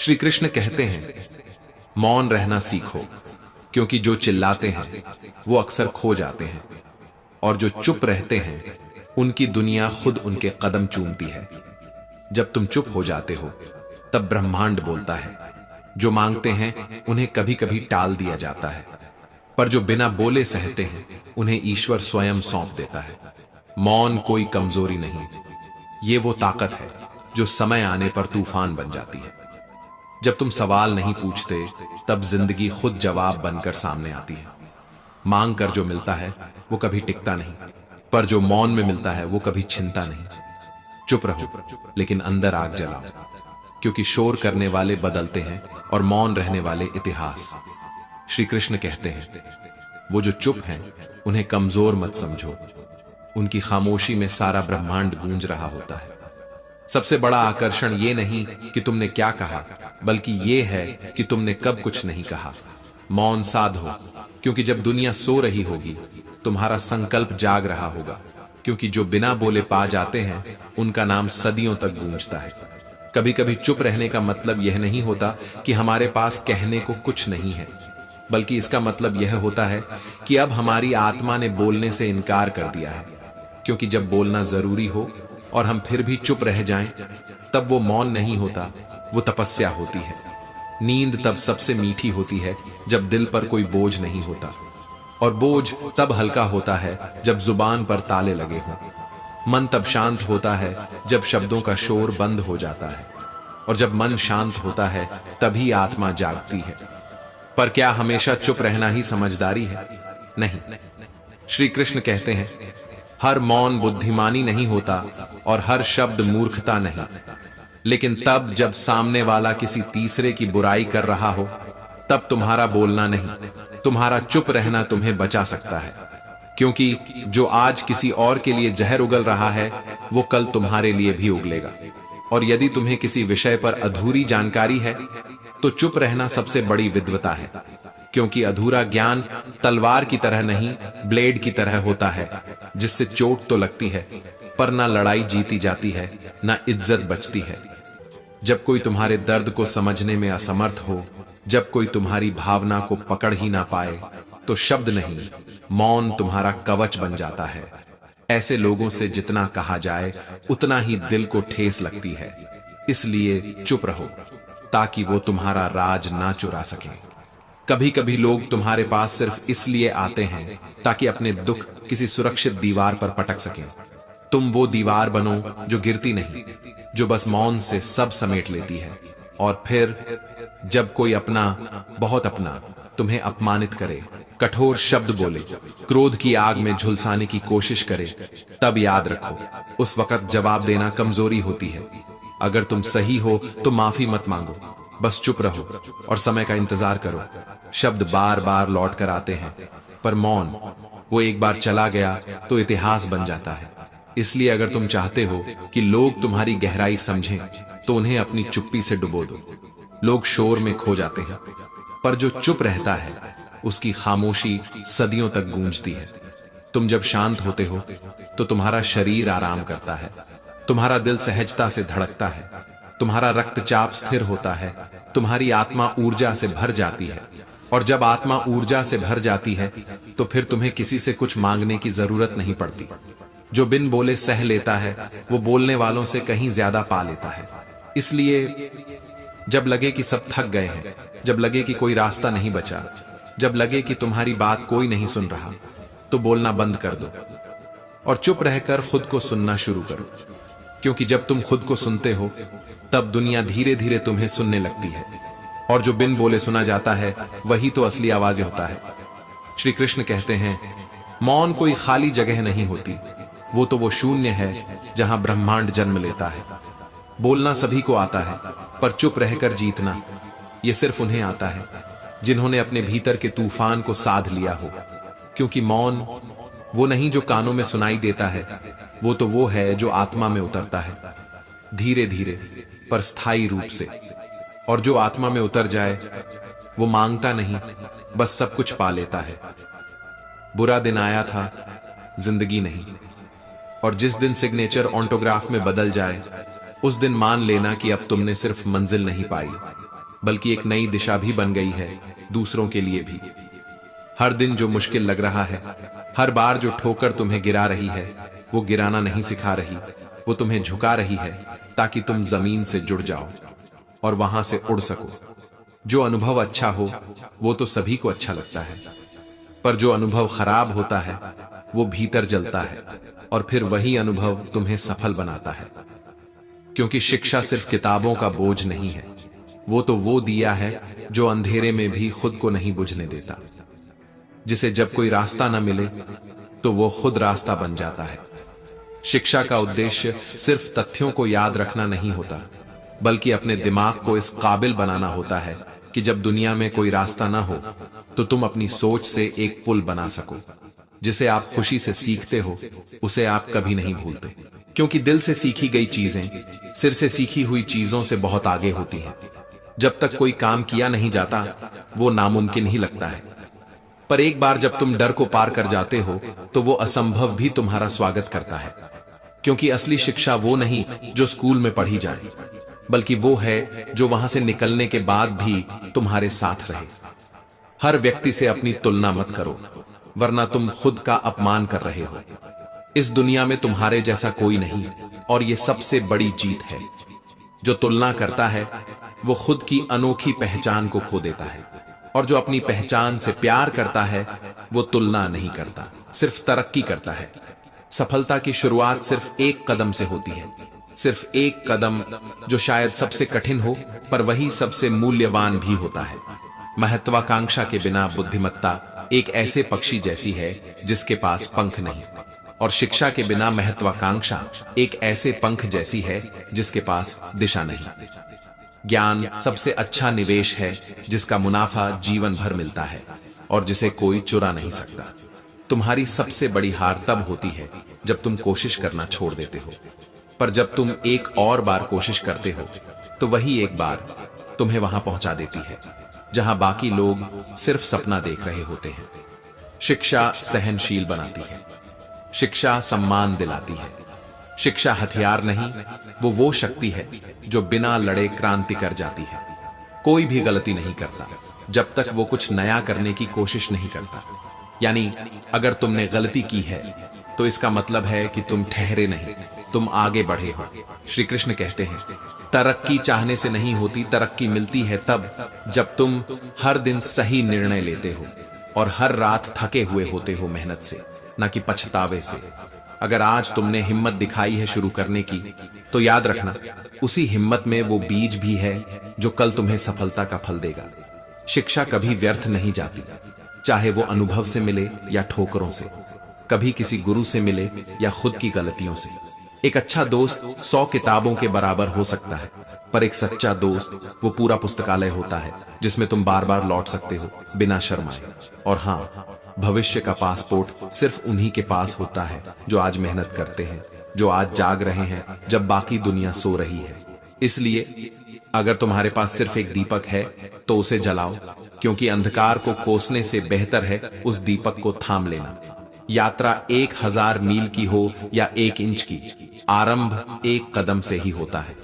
श्री कृष्ण कहते हैं, मौन रहना सीखो, क्योंकि जो चिल्लाते हैं वो अक्सर खो जाते हैं, और जो चुप रहते हैं उनकी दुनिया खुद उनके कदम चूमती है। जब तुम चुप हो जाते हो तब ब्रह्मांड बोलता है। जो मांगते हैं उन्हें कभी कभी टाल दिया जाता है, पर जो बिना बोले सहते हैं उन्हें ईश्वर स्वयं सौंप देता है। मौन कोई कमजोरी नहीं, ये वो ताकत है जो समय आने पर तूफान बन जाती है। जब तुम सवाल नहीं पूछते तब जिंदगी खुद जवाब बनकर सामने आती है। मांग कर जो मिलता है वो कभी टिकता नहीं, पर जो मौन में मिलता है वो कभी छिनता नहीं। चुप रहो लेकिन अंदर आग जलाओ, क्योंकि शोर करने वाले बदलते हैं और मौन रहने वाले इतिहास। श्री कृष्ण कहते हैं, वो जो चुप हैं उन्हें कमजोर मत समझो, उनकी खामोशी में सारा ब्रह्मांड गूंज रहा होता है। सबसे बड़ा आकर्षण ये नहीं कि तुमने क्या कहा, बल्कि ये है कि तुमने कब कुछ नहीं कहा। मौन साधो, क्योंकि जब दुनिया सो रही होगी तुम्हारा संकल्प जाग रहा होगा, क्योंकि जो बिना बोले पा जाते हैं उनका नाम सदियों तक गूंजता है। कभी कभी चुप रहने का मतलब यह नहीं होता कि हमारे पास कहने को कुछ नहीं है, बल्कि इसका मतलब यह होता है कि अब हमारी आत्मा ने बोलने से इनकार कर दिया है। क्योंकि जब बोलना जरूरी हो और हम फिर भी चुप रह जाएं, तब वो मौन नहीं होता, वो तपस्या होती है। नींद तब सबसे मीठी होती है जब दिल पर कोई बोझ नहीं होता, और बोझ तब हल्का होता है जब जुबान पर ताले लगे हों। मन तब शांत होता है जब शब्दों का शोर बंद हो जाता है, और जब मन शांत होता है तभी आत्मा जागती है। पर क्या हमेशा चुप रहना ही समझदारी है? नहीं। श्री कृष्ण कहते हैं, हर मौन बुद्धिमानी नहीं होता और हर शब्द मूर्खता नहीं, लेकिन तब जब सामने वाला किसी तीसरे की बुराई कर रहा हो तब तुम्हारा बोलना नहीं, तुम्हारा चुप रहना तुम्हें बचा सकता है। क्योंकि जो आज किसी और के लिए जहर उगल रहा है वो कल तुम्हारे लिए भी उगलेगा। और यदि तुम्हें किसी विषय पर अधूरी जानकारी है तो चुप रहना सबसे बड़ी विद्वता है, क्योंकि अधूरा ज्ञान तलवार की तरह नहीं, ब्लेड की तरह होता है, जिससे चोट तो लगती है पर ना लड़ाई जीती जाती है, ना इज्जत बचती है। जब कोई तुम्हारे दर्द को समझने में असमर्थ हो, जब कोई तुम्हारी भावना को पकड़ ही ना पाए, तो शब्द नहीं, मौन तुम्हारा कवच बन जाता है। ऐसे लोगों से जितना कहा जाए उतना ही दिल को ठेस लगती है। इसलिए चुप रहो ताकि वो तुम्हारा राज ना चुरा सके। कभी कभी लोग तुम्हारे पास सिर्फ इसलिए आते हैं ताकि अपने दुख किसी सुरक्षित दीवार पर पटक सकें। तुम वो दीवार बनो जो गिरती नहीं, जो बस मौन से सब समेट लेती है। और फिर जब कोई अपना, बहुत अपना, तुम्हें अपमानित करे, कठोर शब्द बोले, क्रोध की आग में झुलसाने की कोशिश करे, तब याद रखो उस वक्त जवाब देना कमजोरी होती है। अगर तुम सही हो तो माफी मत मांगो, बस चुप रहो और समय का इंतजार करो। शब्द बार बार लौट कर आते हैं, पर मौन, वो एक बार चला गया तो इतिहास बन जाता है। इसलिए अगर तुम चाहते हो कि लोग तुम्हारी गहराई समझें तो उन्हें अपनी चुप्पी से डुबो दो। लोग शोर में खो जाते हैं, पर जो चुप रहता है उसकी खामोशी सदियों तक गूंजती है। तुम जब शांत होते हो तो तुम्हारा शरीर आराम करता है, तुम्हारा दिल सहजता से धड़कता है, तुम्हारा रक्तचाप स्थिर होता है, तुम्हारी आत्मा ऊर्जा से भर जाती है। और जब आत्मा ऊर्जा से भर जाती है तो फिर तुम्हें किसी से कुछ मांगने की जरूरत नहीं पड़ती। जो बिन बोले सह लेता है वो बोलने वालों से कहीं ज्यादा पा लेता है। इसलिए जब लगे कि सब थक गए हैं, जब लगे कि कोई रास्ता नहीं बचा, जब लगे कि तुम्हारी बात कोई नहीं सुन रहा, तो बोलना बंद कर दो और चुप रहकर खुद को सुनना शुरू करो। क्योंकि जब तुम खुद को सुनते हो तब दुनिया धीरे धीरे तुम्हें सुनने लगती है, और जो बिन बोले सुना जाता है वही तो असली आवाज होता है। श्री कृष्ण कहते हैं, मौन कोई खाली जगह नहीं होती, वो शून्य है जहां ब्रह्मांड जन्म लेता है। बोलना सभी को आता है, पर चुप रहकर जीतना ये सिर्फ उन्हें आता है जिन्होंने अपने भीतर के तूफान को साध लिया हो। क्योंकि मौन वो नहीं जो कानों में सुनाई देता है, वो है जो आत्मा में उतरता है, धीरे धीरे पर स्थायी रूप से। और जो आत्मा में उतर जाए वो मांगता नहीं, बस सब कुछ पा लेता है। बुरा दिन आया था, जिंदगी नहीं। और जिस दिन सिग्नेचर ऑटोग्राफ में बदल जाए उस दिन मान लेना कि अब तुमने सिर्फ मंजिल नहीं पाई, बल्कि एक नई दिशा भी बन गई है दूसरों के लिए भी। हर दिन जो मुश्किल लग रहा है, हर बार जो ठोकर तुम्हें गिरा रही है, वो गिराना नहीं सिखा रही, वो तुम्हें झुका रही है ताकि तुम जमीन से जुड़ जाओ और वहां से उड़ सको। जो अनुभव अच्छा हो वो तो सभी को अच्छा लगता है, पर जो अनुभव खराब होता है वो भीतर जलता है और फिर वही अनुभव तुम्हें सफल बनाता है। क्योंकि शिक्षा सिर्फ किताबों का बोझ नहीं है, वो तो वो दिया है जो अंधेरे में भी खुद को नहीं बुझने देता, जिसे जब कोई रास्ता न मिले तो वो खुद रास्ता बन जाता है। शिक्षा का उद्देश्य सिर्फ तथ्यों को याद रखना नहीं होता, बल्कि अपने दिमाग को इस काबिल बनाना होता है कि जब दुनिया में कोई रास्ता ना हो तो तुम अपनी सोच से एक पुल बना सको। जिसे आप खुशी से सीखते हो उसे आप कभी नहीं भूलते, क्योंकि दिल से सीखी गई चीजें सिर से सीखी हुई चीजों से बहुत आगे होती हैं। जब तक कोई काम किया नहीं जाता वो नामुमकिन ही लगता है, पर एक बार जब तुम डर को पार कर जाते हो तो वो असंभव भी तुम्हारा स्वागत करता है। क्योंकि असली शिक्षा वो नहीं जो स्कूल में पढ़ी जाए, बल्कि वो है जो वहां से निकलने के बाद भी तुम्हारे साथ रहे। हर व्यक्ति से अपनी तुलना मत करो, वरना तुम खुद का अपमान कर रहे हो। इस दुनिया में तुम्हारे जैसा कोई नहीं, और ये सबसे बड़ी जीत है। जो तुलना करता है वो खुद की अनोखी पहचान को खो देता है, और जो अपनी पहचान से प्यार करता है वो तुलना नहीं करता, सिर्फ तरक्की करता है। सफलता की शुरुआत सिर्फ एक कदम से होती है, सिर्फ एक कदम जो शायद सबसे कठिन हो पर वही सबसे मूल्यवान भी होता है। महत्वाकांक्षा के बिना बुद्धिमत्ता एक ऐसे पक्षी जैसी है जिसके पास पंख नहीं, और शिक्षा के बिना महत्वाकांक्षा एक ऐसे पंख जैसी है जिसके पास दिशा नहीं। ज्ञान सबसे अच्छा निवेश है जिसका मुनाफा जीवन भर मिलता है और जिसे कोई चुरा नहीं सकता। तुम्हारी सबसे बड़ी हार तब होती है जब तुम कोशिश करना छोड़ देते हो, पर जब तुम एक और बार कोशिश करते हो तो वही एक बार तुम्हें वहां पहुंचा देती है जहां बाकी लोग सिर्फ सपना देख रहे होते हैं। शिक्षा सहनशील बनाती है, शिक्षा सम्मान दिलाती है। शिक्षा हथियार नहीं, वो शक्ति है जो बिना लड़े क्रांति कर जाती है। कोई भी गलती नहीं करता जब तक वो कुछ नया करने की कोशिश नहीं करता। यानी अगर तुमने गलती की है तो इसका मतलब है कि तुम ठहरे नहीं, तुम आगे बढ़े हो। श्री कृष्ण कहते हैं, तरक्की चाहने से नहीं होती, तरक्की मिलती है तब जब तुम हर दिन सही निर्णय लेते हो और हर रात थके हुए होते हो मेहनत से, न कि पछतावे से। अगर आज तुमने हिम्मत दिखाई है शुरू करने की, तो याद रखना उसी हिम्मत में वो बीज भी है जो कल तुम्हें सफलता का फल देगा। शिक्षा कभी व्यर्थ नहीं जाती, चाहे वो अनुभव से मिले या ठोकरों से, कभी किसी गुरु से मिले या खुद की गलतियों से। एक अच्छा दोस्त 100 किताबों के बराबर हो सकता है, पर एक सच्चा दोस्त वो पूरा पुस्तकालय होता है जिसमें तुम बार बार लौट सकते हो बिना शर्माए। और हाँ, भविष्य का पासपोर्ट सिर्फ उन्हीं के पास होता है जो आज मेहनत करते हैं, जो आज जाग रहे हैं जब बाकी दुनिया सो रही है। इसलिए अगर तुम्हारे पास सिर्फ एक दीपक है तो उसे जलाओ, क्योंकि अंधकार को कोसने से बेहतर है उस दीपक को थाम लेना। यात्रा 1000 मील की हो या 1 इंच की, आरंभ एक कदम से ही होता है।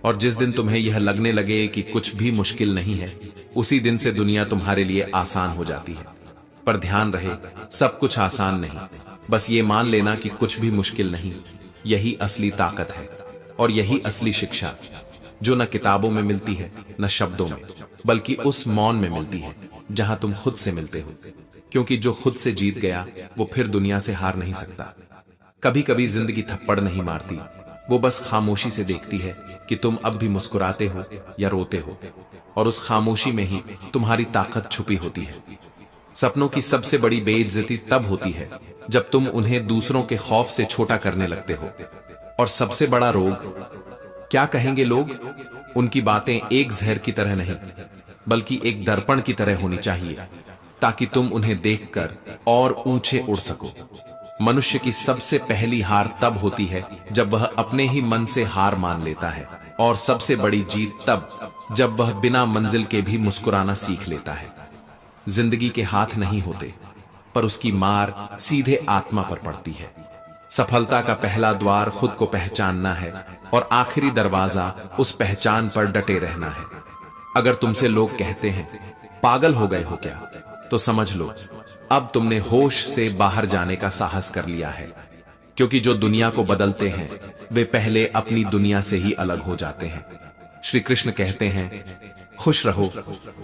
और जिस दिन तुम्हें यह लगने लगे कि कुछ भी मुश्किल नहीं है, उसी दिन से दुनिया तुम्हारे लिए आसान हो जाती है। पर ध्यान रहे, सब कुछ आसान नहीं, बस ये मान लेना कि कुछ भी मुश्किल नहीं। यही असली ताकत है और यही असली शिक्षा, जो न किताबों में मिलती है न शब्दों में, बल्कि उस मौन में मिलती है जहां तुम खुद से मिलते हो। क्योंकि जो खुद से जीत गया वो फिर दुनिया से हार नहीं सकता। कभी कभी जिंदगी थप्पड़ नहीं मारती, वो बस खामोशी से देखती है कि तुम अब भी मुस्कुराते हो या रोते हो, और उस खामोशी में ही तुम्हारी ताकत छुपी होती है। सपनों की सबसे बड़ी बेइज्जती तब होती है जब तुम उन्हें दूसरों के खौफ से छोटा करने लगते हो। और सबसे बड़ा रोग, क्या कहेंगे लोग, उनकी बातें एक जहर की तरह नहीं बल्कि एक दर्पण की तरह होनी चाहिए, ताकि तुम उन्हें देखकर और ऊंचे उड़ सको। मनुष्य की सबसे पहली हार तब होती है जब वह अपने ही मन से हार मान लेता है, और सबसे बड़ी जीत तब जब वह बिना मंजिल के भी मुस्कुराना सीख लेता है। जिंदगी के हाथ नहीं होते, पर उसकी मार सीधे आत्मा पर पड़ती है। सफलता का पहला द्वार खुद को पहचानना है और आखिरी दरवाजा उस पहचान पर डटे रहना है। अगर तुमसे लोग कहते हैं पागल हो गए हो क्या, तो समझ लो अब तुमने होश से बाहर जाने का साहस कर लिया है। क्योंकि जो दुनिया को बदलते हैं वे पहले अपनी दुनिया से ही अलग हो जाते हैं। श्री कृष्ण कहते हैं खुश रहो,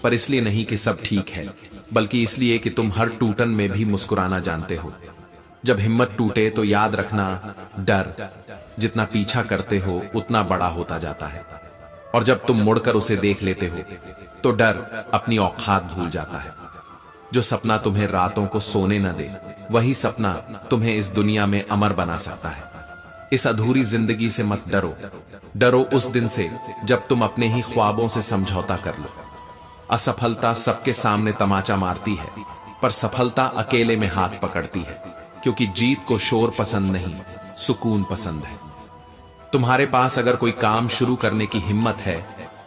पर इसलिए नहीं कि सब ठीक है, बल्कि इसलिए कि तुम हर टूटन में भी मुस्कुराना जानते हो। जब हिम्मत टूटे तो याद रखना, डर जितना पीछा करते हो उतना बड़ा होता जाता है, और जब तुम मुड़कर उसे देख लेते हो तो डर अपनी औकात भूल जाता है। जो सपना तुम्हें रातों को सोने न दे, वही सपना तुम्हें इस दुनिया में अमर बना सकता है। इस अधूरी जिंदगी से मत डरो, डरो उस दिन से जब तुम अपने ही ख्वाबों से समझौता कर लो। असफलता सबके सामने तमाचा मारती है, पर सफलता अकेले में हाथ पकड़ती है, क्योंकि जीत को शोर पसंद नहीं, सुकून पसंद है। तुम्हारे पास अगर कोई काम शुरू करने की हिम्मत है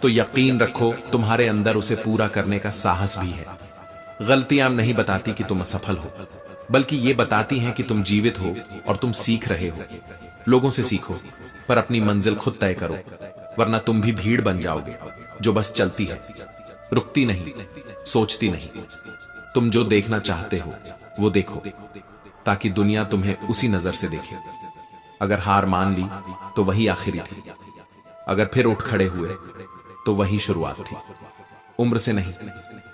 तो यकीन रखो तुम्हारे अंदर उसे पूरा करने का साहस भी है। गलतियां नहीं बताती कि तुम असफल हो, बल्कि ये बताती हैं कि तुम जीवित हो और तुम सीख रहे हो। लोगों से सीखो, पर अपनी मंजिल खुद तय करो, वरना तुम भी भीड़ बन जाओगे जो बस चलती है, रुकती नहीं, सोचती नहीं। तुम जो देखना चाहते हो वो देखो, ताकि दुनिया तुम्हें उसी नजर से देखे। अगर हार मान ली तो वही आखिरी थी, अगर फिर उठ खड़े हुए तो वही शुरुआत थी। उम्र से नहीं,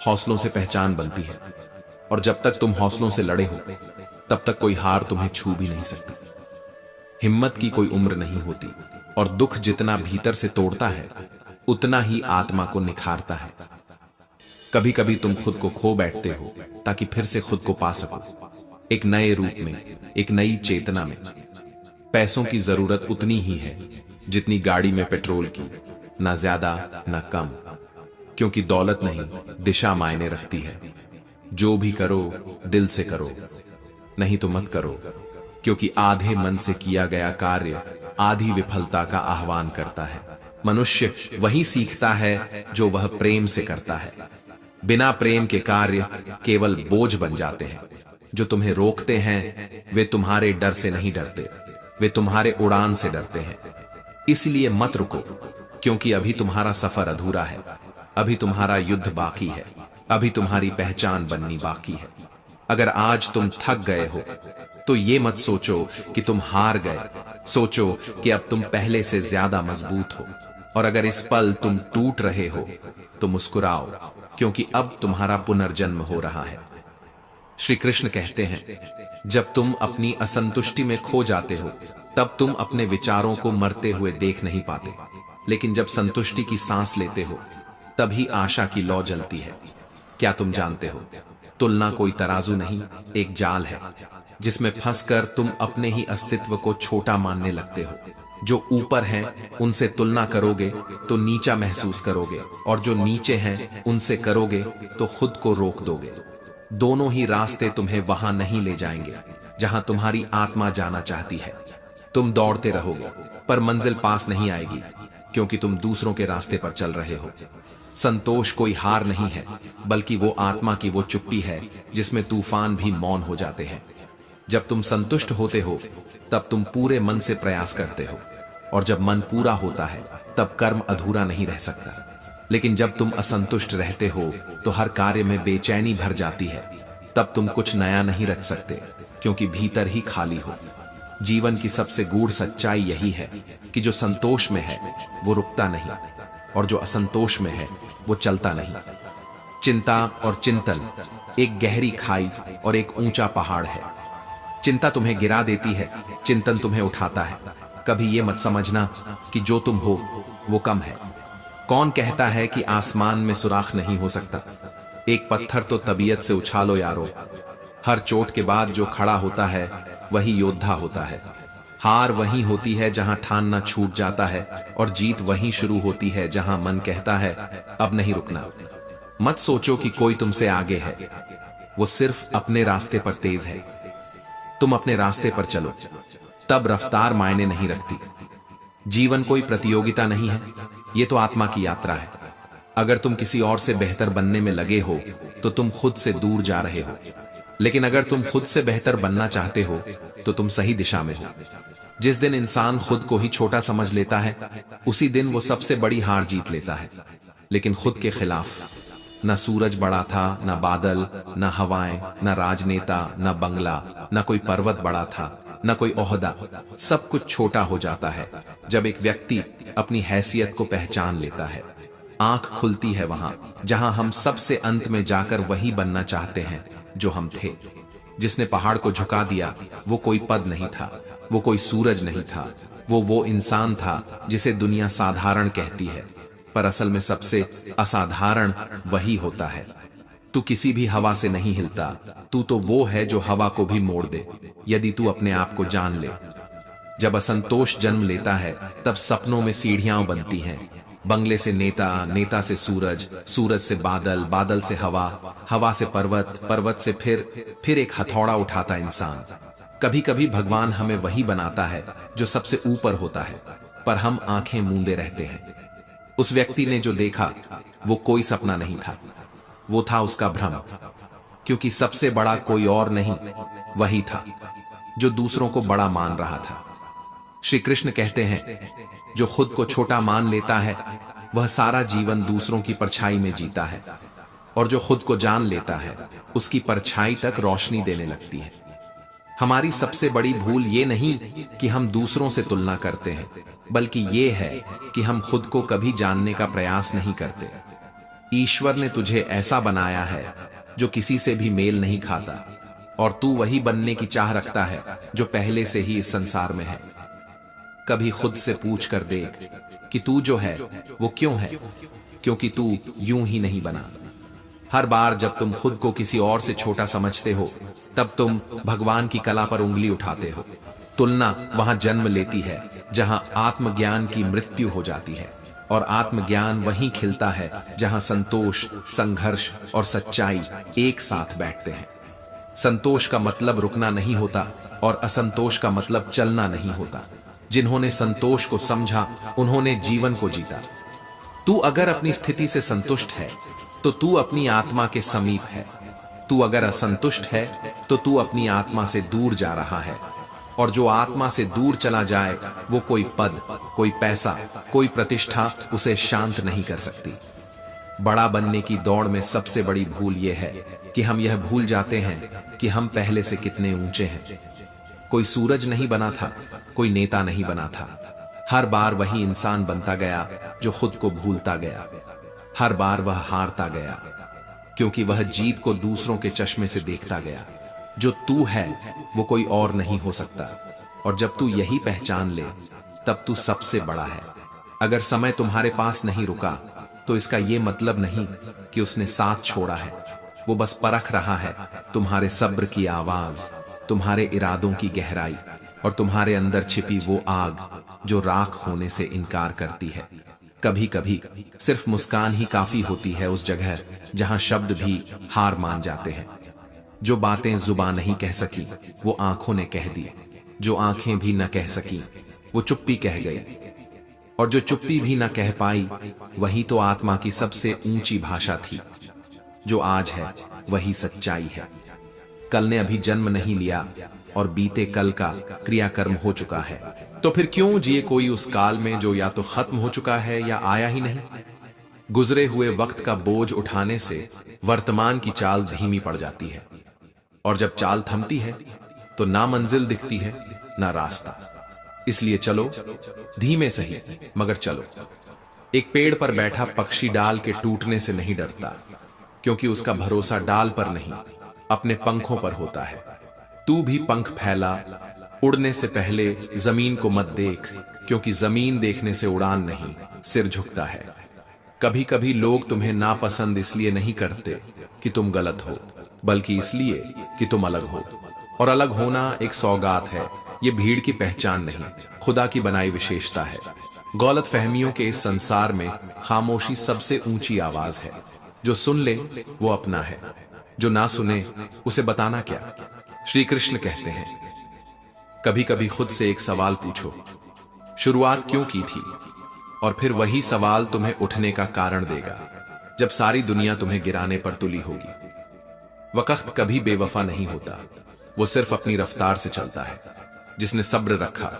हौसलों से पहचान बनती है, और जब तक तुम हौसलों से लड़े हो तब तक कोई हार तुम्हें छू भी नहीं सकती। हिम्मत की कोई उम्र नहीं होती, और दुख जितना भीतर से तोड़ता है उतना ही आत्मा को निखारता है। कभी कभी तुम खुद को खो बैठते हो ताकि फिर से खुद को पा सको, एक नए रूप में, एक नई चेतना में। पैसों की जरूरत उतनी ही है जितनी गाड़ी में पेट्रोल की, ना ज्यादा ना कम, क्योंकि दौलत नहीं, दिशा मायने रखती है। जो भी करो दिल से करो, नहीं तो मत करो, क्योंकि आधे मन से किया गया कार्य आधी विफलता का आह्वान करता है। मनुष्य वही सीखता है जो वह प्रेम से करता है। बिना प्रेम के कार्य केवल बोझ बन जाते हैं। जो तुम्हें रोकते हैं वे तुम्हारे डर से नहीं डरते, वे तुम्हारे उड़ान से डरते हैं। इसलिए मत रुको, क्योंकि अभी तुम्हारा सफर अधूरा है, अभी तुम्हारा युद्ध बाकी है, अभी तुम्हारी पहचान बननी बाकी है। अगर आज तुम थक गए हो तो ये मत सोचो कि तुम हार गए, सोचो कि अब तुम पहले से ज्यादा मजबूत हो। और अगर इस पल तुम टूट रहे हो तो मुस्कुराओ, क्योंकि अब तुम्हारा पुनर्जन्म हो रहा है। श्री कृष्ण कहते हैं जब तुम अपनी असंतुष्टि में खो जाते हो तब तुम अपने विचारों को मरते हुए देख नहीं पाते, लेकिन जब संतुष्टि की सांस लेते हो तभी आशा की लौ जलती है। क्या तुम जानते हो, तुलना कोई तराजू नहीं, एक जाल है जिसमें फंसकर तुम अपने ही अस्तित्व को छोटा मानने लगते हो। जो ऊपर हैं उनसे तुलना करोगे तो नीचा महसूस करोगे, और जो नीचे हैं उनसे करोगे तो खुद को रोक दोगे। दोनों ही रास्ते तुम्हें वहां नहीं ले जाएंगे जहां तुम्हारी आत्मा जाना चाहती है। तुम दौड़ते रहोगे पर मंजिल पास नहीं आएगी, क्योंकि तुम दूसरों के रास्ते पर चल रहे हो। संतोष कोई हार नहीं है, बल्कि वो आत्मा की वो चुप्पी है जिसमें तूफान भी मौन हो जाते हैं। जब तुम संतुष्ट होते हो तब तुम पूरे मन से प्रयास करते हो, और जब मन पूरा होता है तब कर्म अधूरा नहीं रह सकता। लेकिन जब तुम असंतुष्ट रहते हो तो हर कार्य में बेचैनी भर जाती है, तब तुम कुछ नया नहीं रच सकते, क्योंकि भीतर ही खाली हो। जीवन की सबसे गूढ़ सच्चाई यही है कि जो संतोष में है वो रुकता नहीं, और जो असंतोष में है वो चलता नहीं। चिंता और चिंतन एक गहरी खाई और एक ऊंचा पहाड़ है। चिंता तुम्हें गिरा देती है, चिंतन तुम्हें उठाता है। कभी ये मत समझना कि जो तुम हो वो कम है। कौन कहता है कि आसमान में सुराख नहीं हो सकता? एक पत्थर तो तबीयत से उछालो यारो। हर चोट के बाद जो खड़ा होता है वही योद्धा होता है। हार वहीं होती है जहां ठानना छूट जाता है, और जीत वहीं शुरू होती है जहां मन कहता है अब नहीं रुकना। मत सोचो कि कोई तुमसे आगे है, वो सिर्फ अपने रास्ते पर तेज है। तुम अपने रास्ते पर चलो, तब रफ्तार मायने नहीं रखती। जीवन कोई प्रतियोगिता नहीं है, ये तो आत्मा की यात्रा है। अगर तुम किसी और से बेहतर बनने में लगे हो तो तुम खुद से दूर जा रहे हो, लेकिन अगर तुम खुद से बेहतर बनना चाहते हो तो तुम सही दिशा में हो। जिस दिन इंसान खुद को ही छोटा समझ लेता है उसी दिन वो सबसे बड़ी हार जीत लेता है। लेकिन खुद के खिलाफ। न सूरज बड़ा था, न बादल, न हवाएं, न राजनेता, न बंगला, न कोई पर्वत बड़ा था, न कोई ओहदा। सब कुछ छोटा हो जाता है जब एक व्यक्ति अपनी हैसियत को पहचान लेता है। आंख खुलती है वहां जहां हम सबसे अंत में जाकर वही बनना चाहते हैं जो हम थे। जिसने पहाड़ को झुका दिया वो कोई पद नहीं था, वो कोई सूरज नहीं था, वो इंसान था जिसे दुनिया साधारण कहती है, पर असल में सबसे असाधारण वही होता है। तू किसी भी हवा से नहीं हिलता, तू तो वो है जो हवा को भी मोड़ दे यदि तू अपने आप को जान ले। जब असंतोष जन्म लेता है तब सपनों में सीढ़ियां बनती हैं। बंगले से नेता, नेता से सूरज, सूरज से बादल, बादल से हवा, हवा से पर्वत, पर्वत से फिर एक हथौड़ा उठाता इंसान। कभी कभी भगवान हमें वही बनाता है जो सबसे ऊपर होता है, पर हम आंखें मूंदे रहते हैं। उस व्यक्ति ने जो देखा वो कोई सपना नहीं था, वो था उसका भ्रम, क्योंकि सबसे बड़ा कोई और नहीं वही था जो दूसरों को बड़ा मान रहा था। श्री कृष्ण कहते हैं, जो खुद को छोटा मान लेता है वह सारा जीवन दूसरों की परछाई में जीता है, और जो खुद को जान लेता है उसकी परछाई तक रोशनी देने लगती है। हमारी सबसे बड़ी भूल ये नहीं कि हम दूसरों से तुलना करते हैं, बल्कि ये है कि हम खुद को कभी जानने का प्रयास नहीं करते। ईश्वर ने तुझे ऐसा बनाया है जो किसी से भी मेल नहीं खाता, और तू वही बनने की चाह रखता है जो पहले से ही इस संसार में है। कभी खुद से पूछ कर देख कि तू जो है वो क्यों है, क्योंकि तू यूं ही नहीं बना। हर बार जब तुम खुद को किसी और से छोटा समझते हो तब तुम भगवान की कला पर उंगली उठाते हो। तुलना वहां जन्म लेती है जहां आत्मज्ञान की मृत्यु हो जाती है, और आत्मज्ञान वहीं खिलता है जहां संतोष, संघर्ष और सच्चाई एक साथ बैठते हैं। संतोष का मतलब रुकना नहीं होता, और असंतोष का मतलब चलना नहीं होता। जिन्होंने संतोष को समझा उन्होंने जीवन को जीता। तू अगर अपनी स्थिति से संतुष्ट है तो तू अपनी आत्मा के समीप है। तू अगर असंतुष्ट है तो तू अपनी आत्मा से दूर जा रहा है, और जो आत्मा से दूर चला जाए वो कोई पद, कोई पैसा, कोई प्रतिष्ठा उसे शांत नहीं कर सकती। बड़ा बनने की दौड़ में सबसे बड़ी भूल यह है कि हम यह भूल जाते हैं कि हम पहले से कितने ऊंचे हैं। कोई सूरज नहीं बना था, कोई नेता नहीं बना था। हर बार वही इंसान बनता गया जो खुद को भूलता गया। हर बार वह हारता गया क्योंकि वह जीत को दूसरों के चश्मे से देखता गया। जो तू है वो कोई और नहीं हो सकता, और जब तू यही पहचान ले तब तू सबसे बड़ा है। अगर समय तुम्हारे पास नहीं रुका तो इसका यह मतलब नहीं कि उसने साथ छोड़ा है। वो बस परख रहा है तुम्हारे सब्र की आवाज, तुम्हारे इरादों की गहराई, और तुम्हारे अंदर छिपी वो आग जो राख होने से इनकार करती है। कभी कभी सिर्फ मुस्कान ही काफी होती है उस जगह जहां शब्द भी हार मान जाते हैं। जो बातें जुबान नहीं कह सकी वो आंखों ने कह दी, जो आंखें भी न कह सकी वो चुप्पी कह गई, और जो चुप्पी भी न कह पाई वही तो आत्मा की सबसे ऊंची भाषा थी। जो आज है वही सच्चाई है। कल ने अभी जन्म नहीं लिया और बीते कल का क्रियाकर्म हो चुका है, तो फिर क्यों जिए कोई उस काल में जो या तो खत्म हो चुका है या आया ही नहीं। गुजरे हुए वक्त का बोझ उठाने से वर्तमान की चाल धीमी पड़ जाती है, और जब चाल थमती है तो ना मंजिल दिखती है ना रास्ता। इसलिए चलो, धीमे सही मगर चलो। एक पेड़ पर बैठा पक्षी डाल के टूटने से नहीं डरता, क्योंकि उसका भरोसा डाल पर नहीं अपने पंखों पर होता है। तू भी पंख फैला, उड़ने से पहले जमीन को मत देख, क्योंकि जमीन देखने से उड़ान नहीं सिर झुकता है। कभी कभी लोग तुम्हें नापसंद इसलिए नहीं करते कि तुम गलत हो, बल्कि इसलिए कि तुम अलग हो, और अलग होना एक सौगात है। ये भीड़ की पहचान नहीं, खुदा की बनाई विशेषता है। गलत फहमियों के इस संसार में खामोशी सबसे ऊंची आवाज है। जो सुन ले वो अपना है, जो ना सुने उसे बताना क्या। श्री कृष्ण कहते हैं, कभी कभी खुद से एक सवाल पूछो, शुरुआत क्यों की थी, और फिर वही सवाल तुम्हें उठने का कारण देगा जब सारी दुनिया तुम्हें गिराने पर तुली होगी। वक्त कभी बेवफा नहीं होता, वो सिर्फ अपनी रफ्तार से चलता है। जिसने सब्र रखा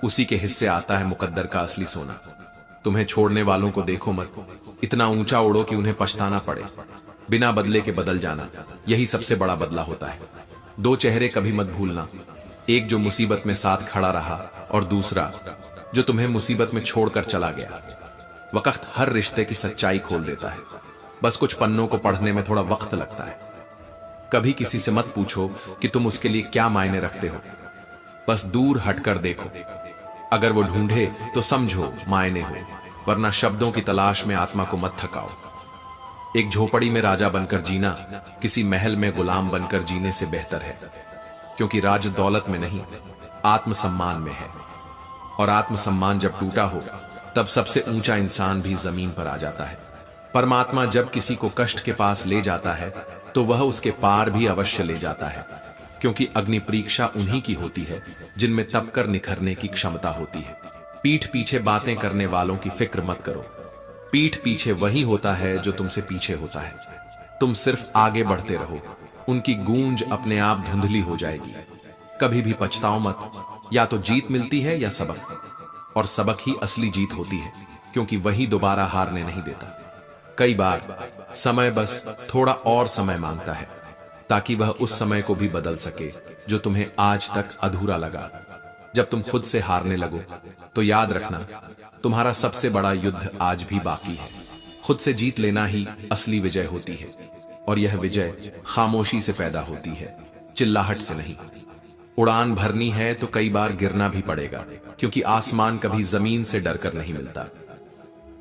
उसी के हिस्से आता है मुकद्दर का असली सोना। तुम्हें छोड़ने वालों को देखो मत, इतना ऊंचा उड़ो कि उन्हें पछताना पड़े। बिना बदले के बदल जाना, यही सबसे बड़ा बदला होता है। दो चेहरे कभी मत भूलना, एक जो मुसीबत में साथ खड़ा रहा और दूसरा जो तुम्हें मुसीबत में छोड़कर चला गया। वक्त हर रिश्ते की सच्चाई खोल देता है, बस कुछ पन्नों को पढ़ने में थोड़ा वक्त लगता है। कभी किसी से मत पूछो कि तुम उसके लिए क्या मायने रखते हो, बस दूर हटकर देखो। अगर वो ढूंढे तो समझो मायने हो, वरना शब्दों की तलाश में आत्मा को मत थकाओ। एक झोपड़ी में राजा बनकर जीना किसी महल में गुलाम बनकर जीने से बेहतर है, क्योंकि राज दौलत में नहीं, आत्मसम्मान में है। और आत्मसम्मान जब टूटा हो तब सबसे ऊंचा इंसान भी जमीन पर आ जाता है। परमात्मा जब किसी को कष्ट के पास ले जाता है तो वह उसके पार भी अवश्य ले जाता है, क्योंकि अग्नि परीक्षा उन्हीं की होती है जिनमें तपकर निखरने की क्षमता होती है। पीठ पीछे बातें करने वालों की फिक्र मत करो, पीठ पीछे वही होता है जो तुमसे पीछे होता है। तुम सिर्फ आगे बढ़ते रहो, उनकी गूंज अपने आप धुंधली हो जाएगी। कभी भी पछताओ मत, या तो जीत मिलती है या सबक, और सबक ही असली जीत होती है, क्योंकि वही दोबारा हारने नहीं देता। कई बार समय बस थोड़ा और समय मांगता है, ताकि वह उस समय को भी बदल सके जो तुम्हें आज तक अधूरा लगा। जब तुम खुद से हारने लगो तो याद रखना, तुम्हारा सबसे बड़ा युद्ध आज भी बाकी है। खुद से जीत लेना ही असली विजय होती है, और यह विजय खामोशी से पैदा होती है, चिल्लाहट से नहीं। उड़ान भरनी है तो कई बार गिरना भी पड़ेगा, क्योंकि आसमान कभी जमीन से डरकर नहीं मिलता।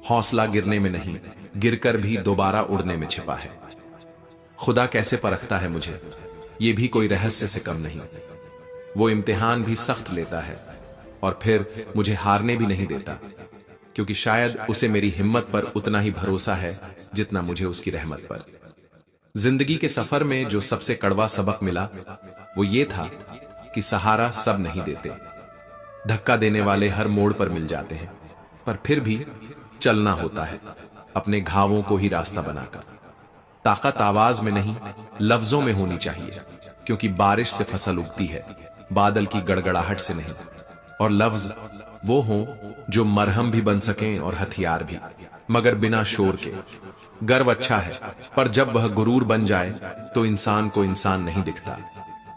हौसला गिरने में नहीं, गिरकर भी दोबारा उड़ने में छिपा है। खुदा कैसे परखता है मुझे, यह भी कोई रहस्य से कम नहीं। वो इम्तिहान भी सख्त लेता है और फिर मुझे हारने भी नहीं देता, क्योंकि शायद उसे मेरी हिम्मत पर उतना ही भरोसा है जितना मुझे उसकी रहमत पर। जिंदगी के सफर में जो सबसे कड़वा सबक मिला वो ये था कि सहारा सब नहीं देते। धक्का देने वाले हर मोड़ पर मिल जाते हैं, पर फिर भी चलना होता है अपने घावों को ही रास्ता बनाकर। ताकत आवाज में नहीं, लफ्जों में होनी चाहिए, क्योंकि बारिश से फसल उगती है, बादल की गड़गड़ाहट से नहीं। और लफ्ज वो हों जो मरहम भी बन सकें और हथियार भी, मगर बिना शोर के। गर्व अच्छा है, पर जब वह गुरूर बन जाए तो इंसान को इंसान नहीं दिखता।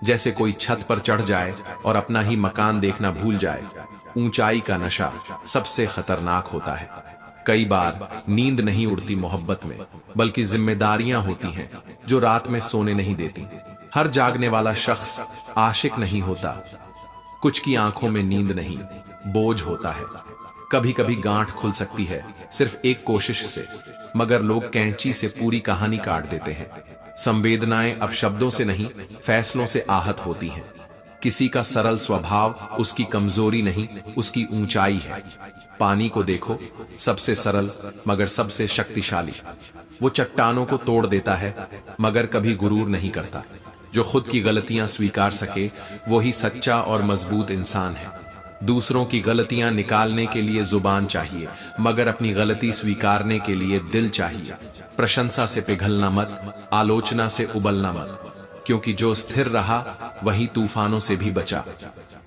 जैसे कोई छत पर चढ़ जाए और अपना ही मकान देखना भूल जाए। ऊंचाई का नशा सबसे खतरनाक होता है। कई बार नींद नहीं उड़ती मोहब्बत में, बल्कि जिम्मेदारियां होती हैं जो रात में सोने नहीं देती। हर जागने वाला शख्स आशिक नहीं होता, कुछ की आंखों में नींद नहीं, बोझ होता है। कभी कभी गांठ खुल सकती है सिर्फ एक कोशिश से, मगर लोग कैंची से पूरी कहानी काट देते हैं। संवेदनाएं अब शब्दों से नहीं, फैसलों से आहत होती हैं। किसी का सरल स्वभाव उसकी कमजोरी नहीं, उसकी ऊंचाई है। पानी को देखो, सबसे सरल मगर सबसे शक्तिशाली। वो चट्टानों को तोड़ देता है मगर कभी गुरूर नहीं करता। जो खुद की गलतियां स्वीकार सके वही सच्चा और मजबूत इंसान है। दूसरों की गलतियां निकालने के लिए जुबान चाहिए, मगर अपनी गलती स्वीकारने के लिए दिल चाहिए। प्रशंसा से पिघलना मत, आलोचना से उबलना मत, क्योंकि जो स्थिर रहा वही तूफानों से भी बचा।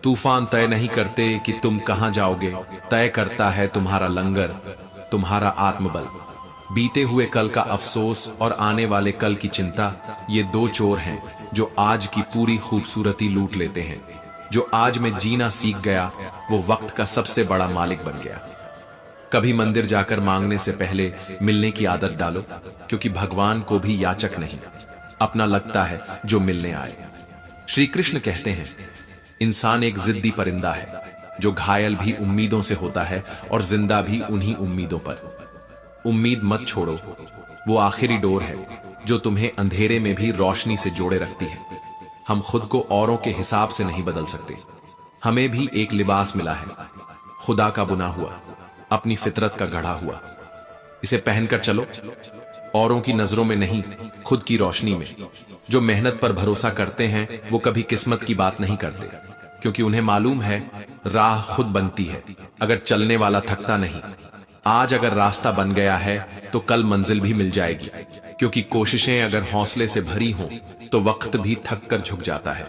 तूफान तय नहीं करते कि तुम कहां जाओगे, तय करता है तुम्हारा लंगर, तुम्हारा आत्मबल। बीते हुए कल का अफसोस और आने वाले कल की चिंता, ये दो चोर हैं जो आज की पूरी खूबसूरती लूट लेते हैं। जो आज में जीना सीख गया वो वक्त का सबसे बड़ा मालिक बन गया। कभी मंदिर जाकर मांगने से पहले मिलने की आदत डालो, क्योंकि भगवान को भी याचक नहीं, अपना लगता है जो मिलने आए। श्री कृष्ण कहते हैं, इंसान एक जिद्दी परिंदा है जो घायल भी उम्मीदों से होता है और जिंदा भी उन्हीं उम्मीदों पर। उम्मीद मत छोड़ो, वो आखिरी डोर है जो तुम्हें अंधेरे में भी रोशनी से जोड़े रखती है। हम खुद को औरों के हिसाब से नहीं बदल सकते। हमें भी एक लिबास मिला है, खुदा का बुना हुआ, अपनी फितरत का गढ़ा हुआ। इसे पहनकर चलो, औरों की नजरों में नहीं, खुद की रोशनी में। जो मेहनत पर भरोसा करते हैं वो कभी किस्मत की बात नहीं करते, क्योंकि उन्हें मालूम है राह खुद बनती है अगर चलने वाला थकता नहीं। आज अगर रास्ता बन गया है तो कल मंजिल भी मिल जाएगी, क्योंकि कोशिशें अगर हौसले से भरी हों तो वक्त भी थक कर झुक जाता है।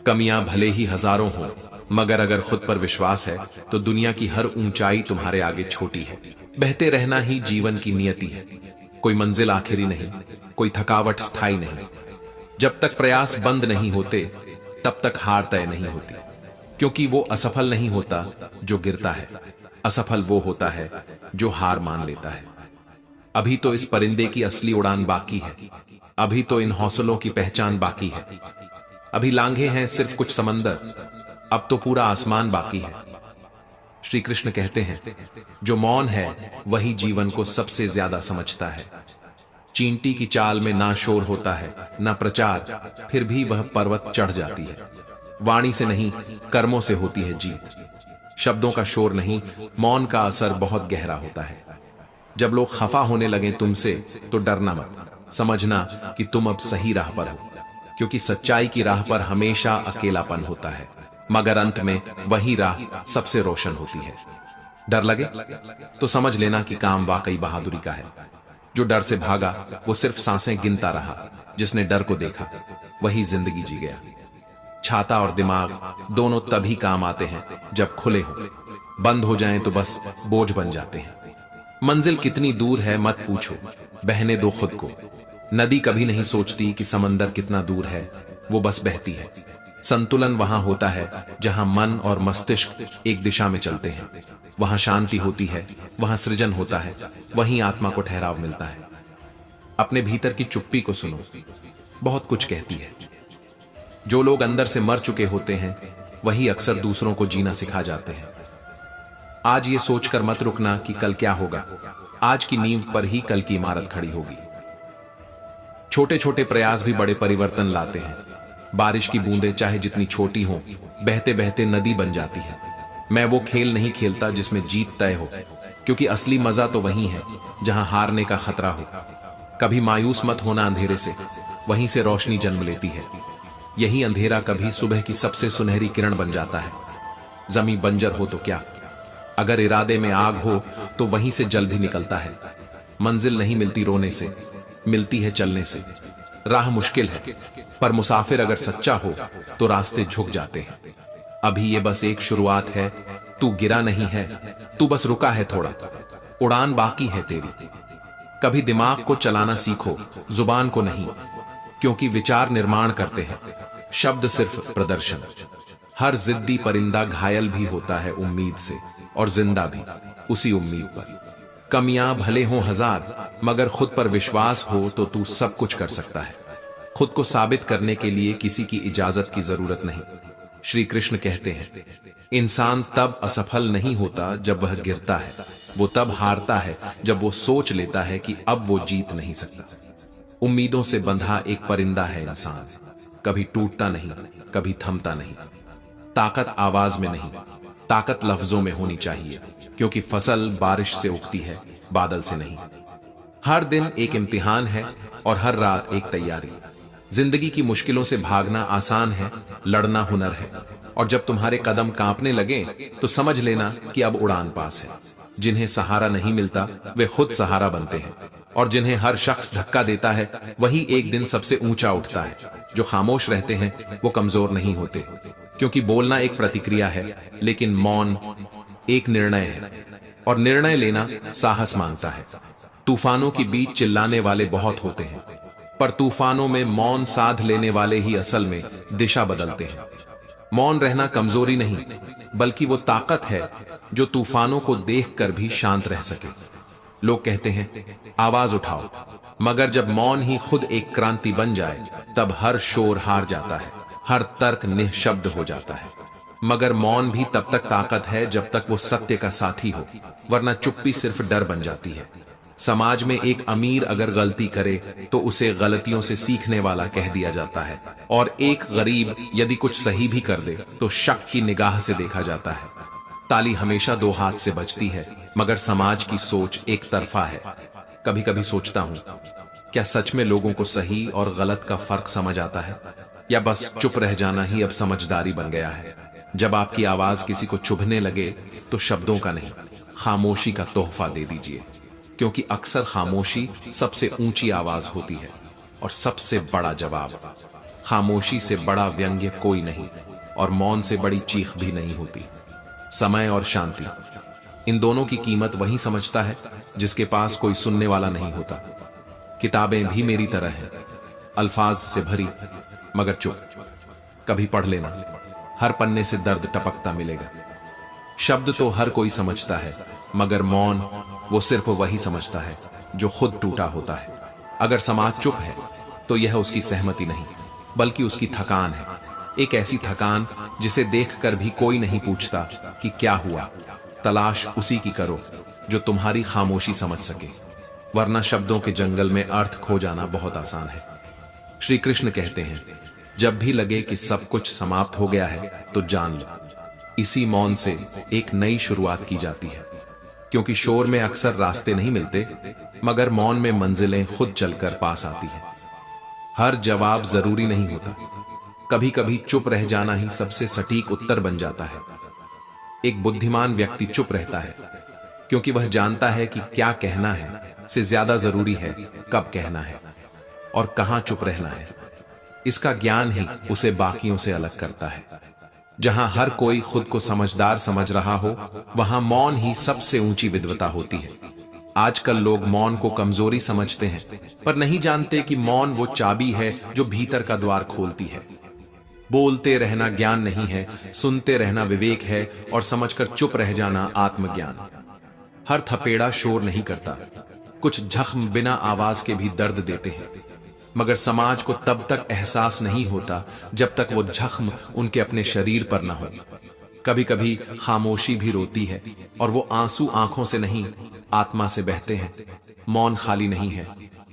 कमियां भले ही हजारों हों, मगर अगर खुद पर विश्वास है तो दुनिया की हर ऊंचाई तुम्हारे आगे छोटी है। बहते रहना ही जीवन की नियति है। कोई मंजिल आखिरी नहीं, कोई थकावट स्थायी नहीं। जब तक प्रयास बंद नहीं होते तब तक हार तय नहीं होती, क्योंकि वो असफल नहीं होता जो गिरता है, असफल वो होता है जो हार मान लेता है। अभी तो इस परिंदे की असली उड़ान बाकी है, अभी तो इन हौसलों की पहचान बाकी है। अभी लांघे हैं सिर्फ कुछ समंदर, अब तो पूरा आसमान बाकी है। श्री कृष्ण कहते हैं, जो मौन है वही जीवन को सबसे ज्यादा समझता है। चींटी की चाल में ना शोर होता है ना प्रचार, फिर भी वह पर्वत चढ़ जाती है। वाणी से नहीं, कर्मों से होती है जीत। शब्दों का शोर नहीं, मौन का असर बहुत गहरा होता है। जब लोग खफा होने लगे तुमसे तो डरना मत, समझना कि तुम अब सही राह पर हो, क्योंकि सच्चाई की राह पर हमेशा अकेलापन होता है, मगर अंत में वही राह सबसे रोशन होती है। डर लगे तो समझ लेना कि काम वाकई बहादुरी का है। जो डर से भागा वो सिर्फ सांसें गिनता रहा, जिसने डर को देखा वही जिंदगी जी गया। छाता और दिमाग दोनों तभी काम आते हैं जब खुले हों, बंद हो जाएं तो बस बोझ बन जाते हैं। मंजिल कितनी दूर है मत पूछो, बहने दो खुद को। नदी कभी नहीं सोचती कि समंदर कितना दूर है, वो बस बहती है। संतुलन वहां होता है जहां मन और मस्तिष्क एक दिशा में चलते हैं, वहां शांति होती है, वहां सृजन होता है, वहीं आत्मा को ठहराव मिलता है। अपने भीतर की चुप्पी को सुनो, बहुत कुछ कहती है। जो लोग अंदर से मर चुके होते हैं वही अक्सर दूसरों को जीना सिखा जाते हैं। आज ये सोचकर मत रुकना कि कल क्या होगा, आज की नींव पर ही कल की इमारत खड़ी होगी। छोटे छोटे प्रयास भी बड़े परिवर्तन लाते हैं। बारिश की बूंदें चाहे जितनी छोटी हों, बहते बहते नदी बन जाती है। मैं वो खेल नहीं खेलता जिसमें जीत तय हो, क्योंकि असली मजा तो वही है जहां हारने का खतरा हो। कभी मायूस मत होना अंधेरे से, वहीं से रोशनी जन्म लेती है। यही अंधेरा कभी सुबह की सबसे सुनहरी किरण बन जाता है। जमीन बंजर हो तो क्या, अगर इरादे में आग हो तो वहीं से जल भी निकलता है। मंजिल नहीं मिलती रोने से, मिलती है चलने से। राह मुश्किल है, पर मुसाफिर अगर सच्चा हो तो रास्ते झुक जाते हैं। अभी ये बस एक शुरुआत है, तू गिरा नहीं है, तू बस रुका है थोड़ा। उड़ान बाकी है तेरी। कभी दिमाग को चलाना सीखो, जुबान को नहीं, क्योंकि विचार निर्माण करते हैं, शब्द सिर्फ प्रदर्शन। हर जिद्दी परिंदा घायल भी होता है उम्मीद से, और जिंदा भी उसी उम्मीद पर। कमियां भले हों हजार, मगर खुद पर विश्वास हो तो तू सब कुछ कर सकता है। खुद को साबित करने के लिए किसी की इजाजत की जरूरत नहीं। श्री कृष्ण कहते हैं, इंसान तब असफल नहीं होता जब वह गिरता है, वो तब हारता है जब वो सोच लेता है कि अब वो जीत नहीं सकता। उम्मीदों से बंधा एक परिंदा है इंसान, कभी टूटता नहीं, कभी थमता नहीं। ताकत आवाज में नहीं, ताकत लफ्जों में होनी चाहिए, क्योंकि फसल बारिश से उगती है, बादल से नहीं। हर दिन एक इम्तिहान है और हर रात एक तैयारी। जिंदगी की मुश्किलों से भागना आसान है, लड़ना हुनर है। और जब तुम्हारे कदम कांपने लगे तो समझ लेना कि अब उड़ान पास है। जिन्हें सहारा नहीं मिलता वे खुद सहारा बनते हैं, और जिन्हें हर शख्स धक्का देता है वही एक दिन सबसे ऊंचा उठता है। जो खामोश रहते हैं वो कमजोर नहीं होते, क्योंकि बोलना एक प्रतिक्रिया है, लेकिन मौन एक निर्णय है, और निर्णय लेना साहस मांगता है। तूफानों के बीच चिल्लाने वाले बहुत होते हैं, पर तूफानों में मौन साध लेने वाले ही असल में दिशा बदलते हैं। मौन रहना कमजोरी नहीं, बल्कि वो ताकत है जो तूफानों को देखकर भी शांत रह सके। लोग कहते हैं आवाज उठाओ, मगर जब मौन ही खुद एक क्रांति बन जाए तब हर शोर हार जाता है, हर तर्क निःशब्द हो जाता है। मगर मौन भी तब तक ताकत है जब तक वो सत्य का साथी हो, वरना चुप्पी सिर्फ डर बन जाती है। समाज में एक अमीर अगर गलती करे तो उसे गलतियों से सीखने वाला कह दिया जाता है, और एक गरीब यदि कुछ सही भी कर दे तो शक की निगाह से देखा जाता है। ताली हमेशा दो हाथ से बजती है, मगर समाज की सोच एक तरफा है। कभी कभी सोचता हूं, क्या सच में लोगों को सही और गलत का फर्क समझ आता है, या बस चुप रह जाना ही अब समझदारी बन गया है। जब आपकी आवाज किसी को चुभने लगे तो शब्दों का नहीं, खामोशी का तोहफा दे दीजिए, क्योंकि अक्सर खामोशी सबसे ऊंची आवाज होती है और सबसे बड़ा जवाब। खामोशी से बड़ा व्यंग्य कोई नहीं, और मौन से बड़ी चीख भी नहीं होती। समय और शांति, इन दोनों की कीमत वही समझता है जिसके पास कोई सुनने वाला नहीं होता। किताबें भी मेरी तरह हैं, अल्फाज से भरी मगर चुप। कभी पढ़ लेना, हर पन्ने से दर्द टपकता मिलेगा। शब्द तो हर कोई समझता है, मगर मौन वो सिर्फ वही समझता है जो खुद टूटा होता है। अगर समाज चुप है तो यह उसकी सहमति नहीं, बल्कि उसकी थकान है। एक ऐसी थकान जिसे देखकर भी कोई नहीं पूछता कि क्या हुआ। तलाश उसी की करो जो तुम्हारी खामोशी समझ सके, वरना शब्दों के जंगल में अर्थ खो जाना बहुत आसान है। श्री कृष्ण कहते हैं, जब भी लगे कि सब कुछ समाप्त हो गया है तो जान लो, इसी मौन से एक नई शुरुआत की जाती है। क्योंकि शोर में अक्सर रास्ते नहीं मिलते, मगर मौन में मंजिलें खुद चलकर पास आती हैं। हर जवाब जरूरी नहीं होता, कभी कभी चुप रह जाना ही सबसे सटीक उत्तर बन जाता है। एक बुद्धिमान व्यक्ति चुप रहता है क्योंकि वह जानता है कि क्या कहना है से ज्यादा जरूरी है कब कहना है और कहां चुप रहना है। इसका ज्ञान ही उसे बाकियों से अलग करता है। जहां हर कोई खुद को समझदार समझ रहा हो, वहां मौन ही सबसे ऊंची विद्वता होती है। आजकल लोग मौन को कमजोरी समझते हैं, पर नहीं जानते कि मौन वो चाबी है जो भीतर का द्वार खोलती है। बोलते रहना ज्ञान नहीं है, सुनते रहना विवेक है, और समझकर चुप रह जाना आत्मज्ञान। हर थपेड़ा शोर नहीं करता, कुछ जख्म बिना आवाज के भी दर्द देते हैं, मगर समाज को तब तक एहसास नहीं होता जब तक वो जख्म उनके अपने शरीर पर न हो। कभी कभी खामोशी भी रोती है, और वो आंसू आंखों से नहीं आत्मा से बहते हैं। मौन खाली नहीं है,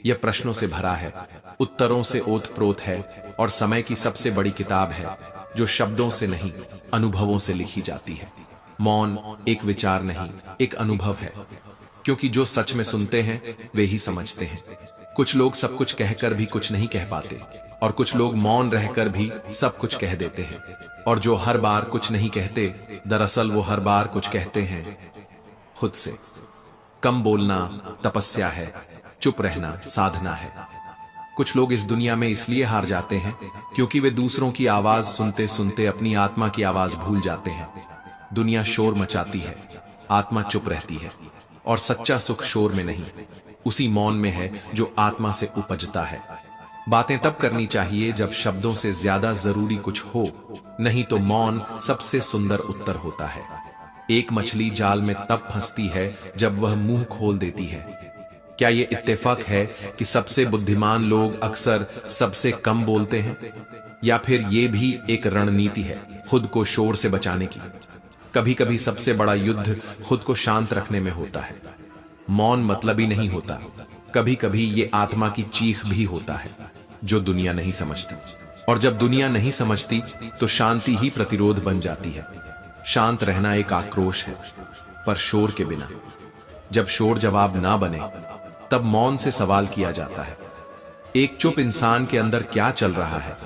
यह प्रश्नों से भरा है, उत्तरों से ओतप्रोत है, और समय की सबसे बड़ी किताब है जो शब्दों से नहीं अनुभवों से लिखी जाती है। मौन एक विचार नहीं, एक अनुभव है, क्योंकि जो सच में सुनते हैं वे ही समझते हैं। कुछ लोग सब कुछ कहकर भी कुछ नहीं कह पाते, और कुछ लोग मौन रहकर भी सब कुछ कह देते हैं। और जो हर बार कुछ नहीं कहते, दरअसल वो हर बार कुछ कहते हैं खुद से। कम बोलना तपस्या है, चुप रहना साधना है। कुछ लोग इस दुनिया में इसलिए हार जाते हैं क्योंकि वे दूसरों की आवाज सुनते सुनते अपनी आत्मा की आवाज भूल जाते हैं। दुनिया शोर मचाती है, आत्मा चुप रहती है, और सच्चा सुख शोर में नहीं, उसी मौन में है जो आत्मा से उपजता है। बातें तब करनी चाहिए जब शब्दों से ज्यादा जरूरी कुछ हो, नहीं तो मौन सबसे सुंदर उत्तर होता है। एक मछली जाल में तब फंसती है जब वह मुंह खोल देती है। क्या ये इत्तेफाक है कि सबसे बुद्धिमान लोग अक्सर सबसे कम बोलते हैं, या फिर ये भी एक रणनीति है खुद को शोर से बचाने की? कभी कभी सबसे बड़ा युद्ध खुद को शांत रखने में होता है। मौन मतलबी नहीं होता, कभी कभी ये आत्मा की चीख भी होता है जो दुनिया नहीं समझती। और जब दुनिया नहीं समझती तो शांति ही प्रतिरोध बन जाती है। शांत रहना एक आक्रोश है, पर शोर के बिना। जब शोर जवाब ना बने, तब मौन से सवाल किया जाता है। एक चुप इंसान के अंदर क्या चल रहा है,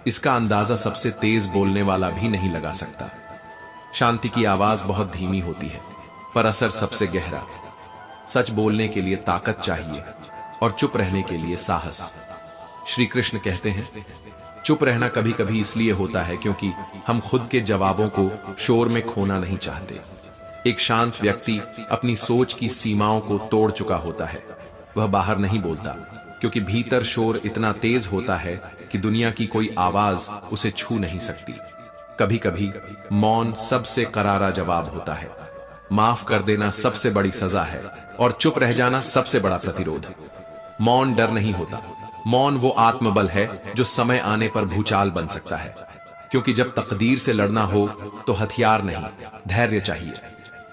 इसका अंदाजा सबसे तेज बोलने वाला भी नहीं लगा सकता। शांति की आवाज बहुत धीमी होती है, पर असर सबसे गहरा। सच बोलने के लिए ताकत चाहिए, और चुप रहने के लिए साहस। श्री कृष्ण कहते हैं, चुप रहना कभी कभी इसलिए होता है क्योंकि हम खुद के जवाबों को शोर में खोना नहीं चाहते। एक शांत व्यक्ति अपनी सोच की सीमाओं को तोड़ चुका होता है। वह बाहर नहीं बोलता क्योंकि भीतर शोर इतना तेज होता है कि दुनिया की कोई आवाज उसे छू नहीं सकती। कभी कभी मौन सबसे करारा जवाब होता है। माफ कर देना सबसे बड़ी सजा है, और चुप रह जाना सबसे बड़ा प्रतिरोध। मौन डर नहीं होता, मौन वो आत्मबल है जो समय आने पर भूचाल बन सकता है। क्योंकि जब तकदीर से लड़ना हो तो हथियार नहीं, धैर्य चाहिए।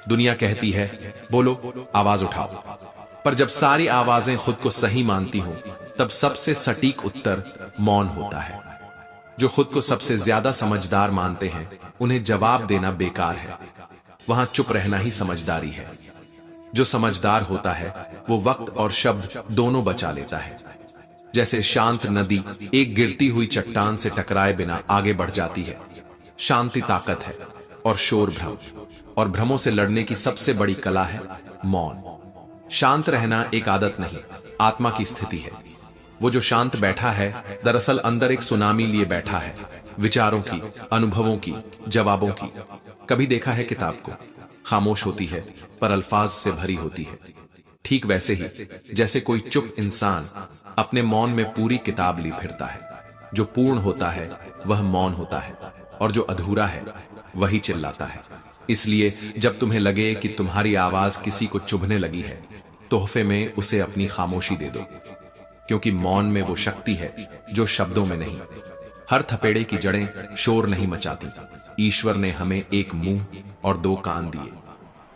दुनिया कहती है बोलो, आवाज उठाओ, पर जब सारी आवाजें खुद को सही मानती हो, तब सबसे सटीक उत्तर मौन होता है। जो खुद को सबसे ज्यादा समझदार मानते हैं, उन्हें जवाब देना बेकार है। वहां चुप रहना ही समझदारी है। जो समझदार होता है वो वक्त और शब्द दोनों बचा लेता है। जैसे शांत नदी एक गिरती हुई चट्टान से टकराए बिना आगे बढ़ जाती है। शांति ताकत है, और शोर भ्रम, और भ्रमों से लड़ने की सबसे बड़ी कला है मौन। शांत रहना एक आदत नहीं, आत्मा की स्थिति है। वो जो शांत बैठा है, दरअसल अंदर एक सुनामी लिए बैठा है, विचारों की, अनुभवों की, जवाबों की। कभी देखा है किताब को? खामोश होती है पर अल्फाज से भरी होती है। ठीक वैसे ही जैसे कोई चुप इंसान अपने मौन में पूरी किताब ली फिरता है। जो पूर्ण होता है वह मौन होता है और जो अधूरा है वही चिल्लाता है। इसलिए जब तुम्हें लगे कि तुम्हारी आवाज किसी को चुभने लगी है, तोहफे में उसे अपनी खामोशी दे दो, क्योंकि मौन में वो शक्ति है जो शब्दों में नहीं। हर थपेड़े की जड़ें शोर नहीं मचाती। ईश्वर ने हमें एक मुंह और दो कान दिए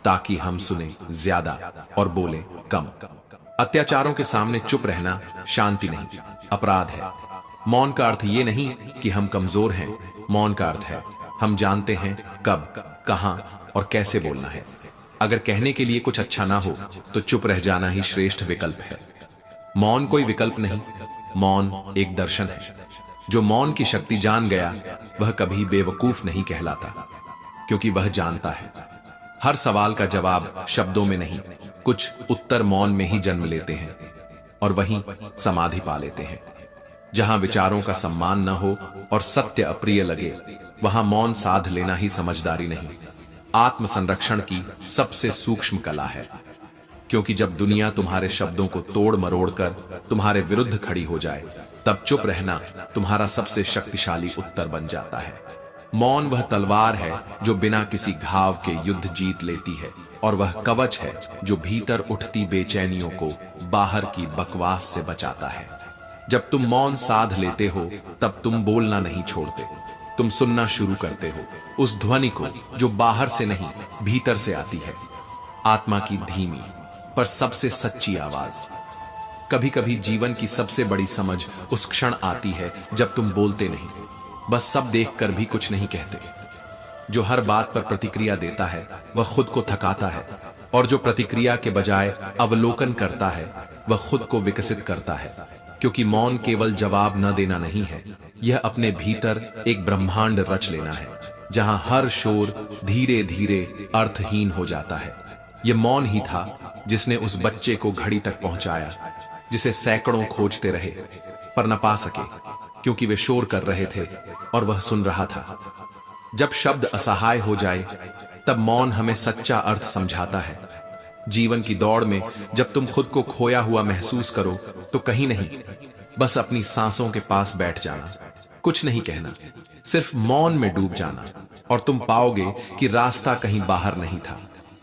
ताकि हम सुने ज्यादा और बोले कम। अत्याचारों के सामने चुप रहना शांति नहीं, अपराध है। मौन का अर्थ ये नहीं कि हम कमजोर हैं। मौन का अर्थ है हम जानते हैं कब, कहां और कैसे बोलना है। अगर कहने के लिए कुछ अच्छा ना हो तो चुप रह जाना ही श्रेष्ठ विकल्प है। मौन कोई विकल्प नहीं, मौन एक दर्शन है। जो मौन की शक्ति जान गया वह कभी बेवकूफ नहीं कहलाता, क्योंकि वह जानता है हर सवाल का जवाब शब्दों में नहीं, कुछ उत्तर मौन में ही जन्म लेते हैं और वहीं समाधि पा लेते हैं। जहां विचारों का सम्मान न हो और सत्य अप्रिय लगे, वहां मौन साध लेना ही समझदारी नहीं, आत्म संरक्षण की सबसे सूक्ष्म कला है। क्योंकि जब दुनिया तुम्हारे शब्दों को तोड़ मरोड़ कर तुम्हारे विरुद्ध खड़ी हो जाए, तब चुप रहना तुम्हारा सबसे शक्तिशाली उत्तर बन जाता है। मौन वह तलवार है जो बिना किसी घाव के युद्ध जीत लेती है, और वह कवच है जो भीतर उठती बेचैनियों को बाहर की बकवास से बचाता है। जब तुम मौन साध लेते हो, तब तुम बोलना नहीं छोड़ते, तुम सुनना शुरू करते हो उस ध्वनि को जो बाहर से नहीं भीतर से आती है। आत्मा की धीमी पर सबसे सच्ची आवाज। कभी कभी जीवन की सबसे बड़ी समझ उस क्षण आती है जब तुम बोलते नहीं, बस सब देखकर भी कुछ नहीं कहते। जो हर बात पर प्रतिक्रिया देता है वह खुद को थकाता है, और जो प्रतिक्रिया के बजाय अवलोकन करता है वह खुद को विकसित करता है। क्योंकि मौन केवल जवाब न देना नहीं है, यह अपने भीतर एक ब्रह्मांड रच लेना है, जहां हर शोर धीरे धीरे अर्थहीन हो जाता है। यह मौन ही था जिसने उस बच्चे को घड़ी तक पहुंचाया, जिसे सैकड़ों खोजते रहे पर न पा सके, क्योंकि वे शोर कर रहे थे और वह सुन रहा था। जब शब्द असहाय हो जाए, तब मौन हमें सच्चा अर्थ समझाता है। जीवन की दौड़ में जब तुम खुद को खोया हुआ महसूस करो, तो कहीं नहीं, बस अपनी सांसों के पास बैठ जाना, कुछ नहीं कहना, सिर्फ मौन में डूब जाना, और तुम पाओगे कि रास्ता कहीं बाहर नहीं था,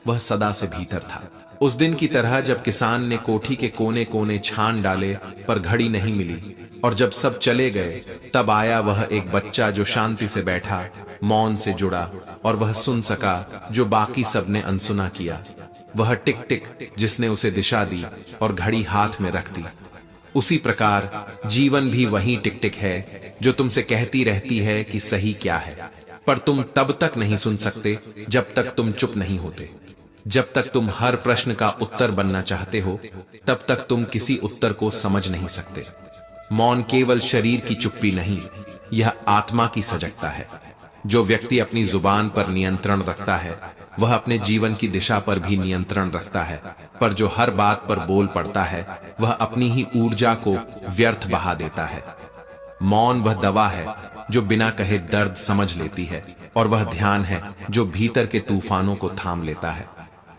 वह सदा से भीतर था। उस दिन की तरह जब किसान ने कोठी के कोने कोने छान डाले पर घड़ी नहीं मिली, और जब सब चले गए, तब आया वह एक बच्चा जो शांति से बैठा, मौन से जुड़ा, और वह सुन सका जो बाकी सब ने अनसुना किया। वह टिक टिक जिसने उसे दिशा दी और घड़ी हाथ में रख दी। उसी प्रकार जीवन भी वही टिक टिक है जो तुमसे कहती रहती है कि सही क्या है, पर तुम तब तक नहीं सुन सकते जब तक तुम चुप नहीं होते। जब तक तुम हर प्रश्न का उत्तर बनना चाहते हो, तब तक तुम किसी उत्तर को समझ नहीं सकते। मौन केवल शरीर की चुप्पी नहीं, यह आत्मा की सजगता है। जो व्यक्ति अपनी जुबान पर नियंत्रण रखता है, वह अपने जीवन की दिशा पर भी नियंत्रण रखता है, पर जो हर बात पर बोल पड़ता है, वह अपनी ही ऊर्जा को व्यर्थ बहा देता है। मौन वह दवा है जो बिना कहे दर्द समझ लेती है, और वह ध्यान है जो भीतर के तूफानों को थाम लेता है।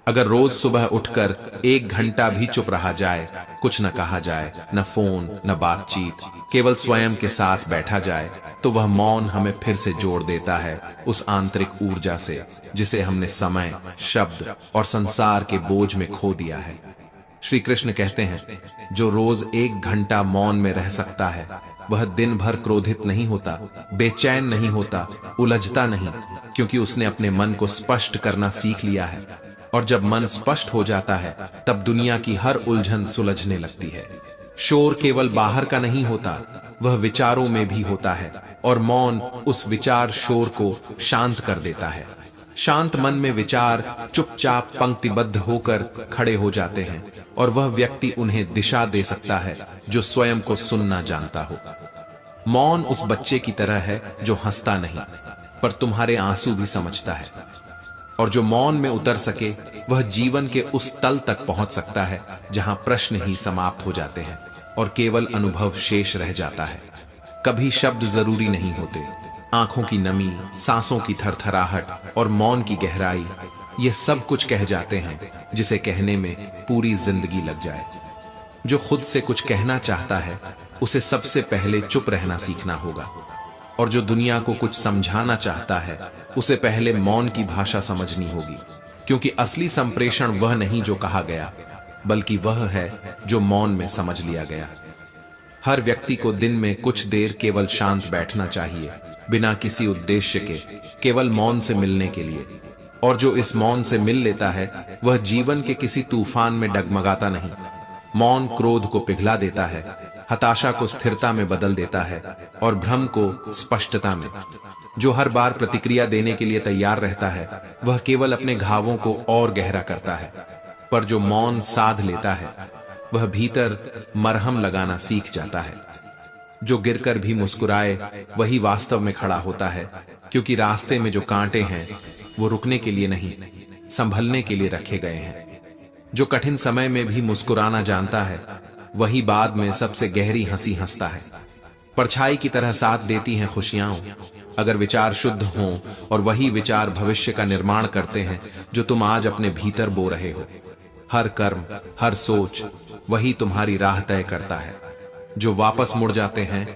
अगर रोज सुबह उठकर 1 घंटा भी चुप रहा जाए, कुछ न कहा जाए, न फोन न बातचीत, केवल स्वयं के साथ बैठा जाए, तो वह मौन हमें फिर से जोड़ देता है उस आंतरिक ऊर्जा से जिसे हमने समय, शब्द और संसार के बोझ में खो दिया है। श्री कृष्ण कहते हैं, जो रोज 1 घंटा मौन में रह सकता है, वह दिन भर क्रोधित नहीं होता, बेचैन नहीं होता, उलझता नहीं, क्योंकि उसने अपने मन को स्पष्ट करना सीख लिया है। और जब मन स्पष्ट हो जाता है, तब दुनिया की हर उलझन सुलझने लगती है। शोर केवल बाहर का नहीं होता, वह विचारों में भी होता है, और मौन उस विचार शोर को शांत कर देता है। शांत मन में विचार चुपचाप पंक्तिबद्ध होकर खड़े हो जाते हैं, और वह व्यक्ति उन्हें दिशा दे सकता है जो स्वयं को सुनना जानता हो। मौन उस बच्चे की तरह है जो हंसता नहीं, पर तुम्हारे आंसू भी समझता है। और जो मौन में उतर सके, वह जीवन के उस तल तक पहुंच सकता है जहां प्रश्न ही समाप्त हो जाते हैं और केवल अनुभव शेष रह जाता है। कभी शब्द जरूरी नहीं होते, आंखों की नमी, सांसों की थरथराहट और मौन की गहराई, ये सब कुछ कह जाते हैं जिसे कहने में पूरी जिंदगी लग जाए। जो खुद से कुछ कहना चाहता है उसे सबसे पहले चुप रहना सीखना होगा, और जो दुनिया को कुछ समझाना चाहता है उसे पहले मौन की भाषा समझनी होगी, क्योंकि असली संप्रेषण वह नहीं जो कहा गया, बल्कि वह है जो मौन में समझ लिया गया। हर व्यक्ति को दिन में कुछ देर केवल शांत बैठना चाहिए, बिना किसी उद्देश्य के, केवल मौन से मिलने के लिए। और जो इस मौन से मिल लेता है वह जीवन के किसी तूफान में डगमगाता नहीं। मौन क्रोध को पिघला देता है, हताशा को स्थिरता में बदल देता है और भ्रम को स्पष्टता में। जो हर बार प्रतिक्रिया देने के लिए तैयार रहता है वह केवल अपने घावों को और गहरा करता है, पर जो मौन साध लेता है वह भीतर मरहम लगाना सीख जाता है। जो गिरकर भी मुस्कुराए वही वास्तव में खड़ा होता है, क्योंकि रास्ते में जो कांटे हैं वो रुकने के लिए नहीं, संभलने के लिए रखे गए हैं। जो कठिन समय में भी मुस्कुराना जानता है वही बाद में सबसे गहरी हंसी हंसता है। परछाई की तरह साथ देती हैं खुशियां अगर विचार शुद्ध हों, और वही विचार भविष्य का निर्माण करते हैं जो तुम आज अपने भीतर बो रहे हो। हर कर्म, हर सोच वही तुम्हारी राह तय करता है। जो वापस मुड़ जाते हैं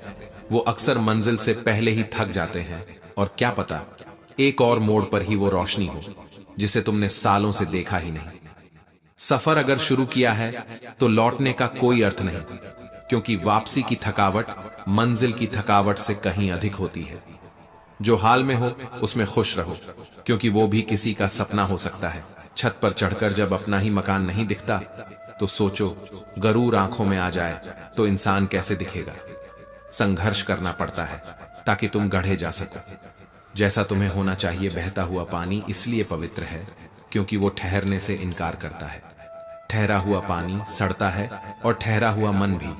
वो अक्सर मंजिल से पहले ही थक जाते हैं, और क्या पता एक और मोड़ पर ही वो रोशनी हो जिसे तुमने सालों से देखा ही नहीं। सफर अगर शुरू किया है तो लौटने का कोई अर्थ नहीं, क्योंकि वापसी की थकावट मंजिल की थकावट से कहीं अधिक होती है। जो हाल में हो उसमें खुश रहो, क्योंकि वो भी किसी का सपना हो सकता है। छत पर चढ़कर जब अपना ही मकान नहीं दिखता तो सोचो, गरूर आंखों में आ जाए तो इंसान कैसे दिखेगा। संघर्ष करना पड़ता है ताकि तुम गढ़े जा सको। जैसा तुम्हें होना चाहिए। बहता हुआ पानी इसलिए पवित्र है क्योंकि वो ठहरने से इनकार करता है। ठहरा हुआ पानी सड़ता है, और ठहरा हुआ मन भी।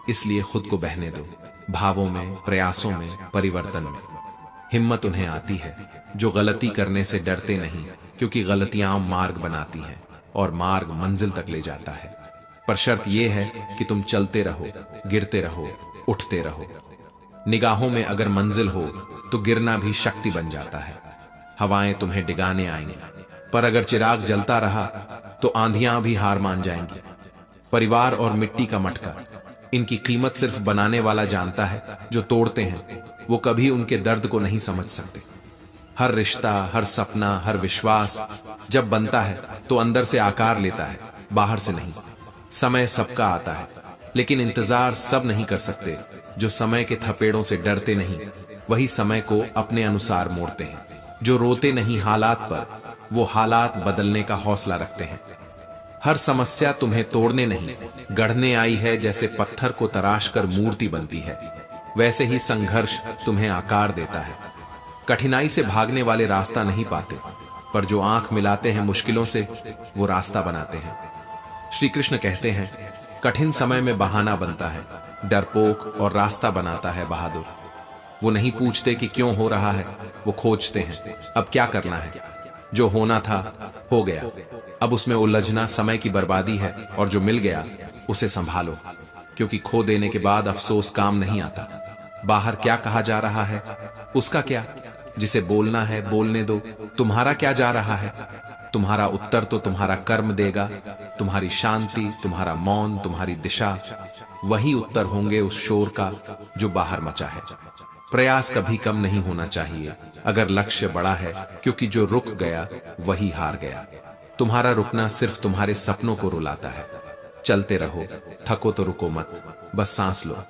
इसलिए खुद को बहने दो, भावों में, प्रयासों में, परिवर्तन में। हिम्मत उन्हें आती है जो गलती करने से डरते नहीं, क्योंकि गलतियां मार्ग बनाती हैं और मार्ग मंजिल तक ले जाता है। पर शर्त यह है कि तुम चलते रहो, गिरते रहो, उठते रहो। निगाहों में अगर मंजिल हो तो गिरना भी शक्ति बन जाता है। हवाएं तुम्हें डिगाने आएंगी, पर अगर चिराग जलता रहा तो आंधियां भी हार मान जाएंगी। परिवार और मिट्टी का मटका, इनकी कीमत सिर्फ बनाने वाला जानता है। जो तोड़ते हैं वो कभी उनके दर्द को नहीं समझ सकते। हर रिश्ता, हर सपना, हर विश्वास जब बनता है तो अंदर से आकार लेता है, बाहर से नहीं। समय सबका आता है, लेकिन इंतजार सब नहीं कर सकते। जो समय के थपेड़ों से डरते नहीं वही समय को अपने अनुसार मोड़ते हैं। जो रोते नहीं हालात पर, वो हालात बदलने का हौसला रखते हैं। हर समस्या तुम्हें तोड़ने नहीं, गढ़ने आई है। जैसे पत्थर को तराश कर मूर्ति बनती है, वैसे ही संघर्ष तुम्हें आकार देता है। कठिनाई से भागने वाले रास्ता नहीं पाते, पर जो आंख मिलाते हैं मुश्किलों से वो रास्ता बनाते हैं। श्री कृष्ण कहते हैं, कठिन समय में बहाना बनता है डरपोक, और रास्ता बनाता है बहादुर। वो नहीं पूछते कि क्यों हो रहा है, वो खोजते हैं अब क्या करना है। जो होना था हो गया, अब उसमें उलझना समय की बर्बादी है, और जो मिल गया उसे संभालो, क्योंकि खो देने के बाद अफसोस काम नहीं आता। बाहर क्या कहा जा रहा है उसका क्या, जिसे बोलना है बोलने दो। तुम्हारा क्या जा रहा है, तुम्हारा उत्तर तो तुम्हारा कर्म देगा। तुम्हारी शांति, तुम्हारा मौन, तुम्हारी दिशा, वही उत्तर होंगे उस शोर का जो बाहर मचा है। प्रयास कभी कम नहीं होना चाहिए अगर लक्ष्य बड़ा है, क्योंकि जो रुक गया वही हार गया। तुम्हारा रुकना सिर्फ तुम्हारे सपनों को रुलाता है। चलते रहो, थको तो रुको मत, बस सांस लो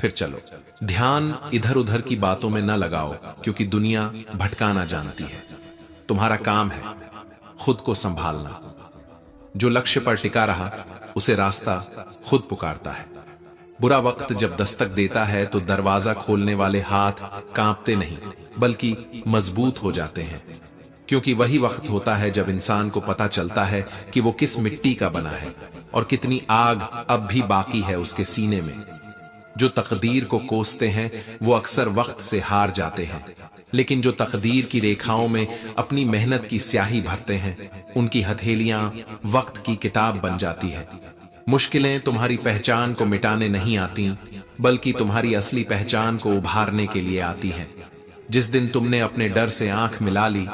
फिर चलो। ध्यान इधर उधर की बातों में न लगाओ, क्योंकि दुनिया भटकाना जानती है। तुम्हारा काम है खुद को संभालना। जो लक्ष्य पर टिका रहा उसे रास्ता खुद पुकारता है। बुरा वक्त जब दस्तक देता है तो दरवाजा खोलने वाले हाथ कांपते नहीं बल्कि मजबूत हो जाते हैं, क्योंकि वही वक्त होता है जब इंसान को पता चलता है कि वो किस मिट्टी का बना है और कितनी आग अब भी बाकी है उसके सीने में। जो तकदीर को कोसते हैं वो अक्सर वक्त से हार जाते हैं, लेकिन जो तकदीर की रेखाओं में अपनी मेहनत की स्याही भरते हैं उनकी हथेलियां वक्त की किताब बन जाती है। मुश्किलें तुम्हारी पहचान को मिटाने नहीं आती, बल्कि तुम्हारी असली पहचान को उभारने के लिए आती हैं। जिस दिन तुमने अपने डर से आंख मिला ली,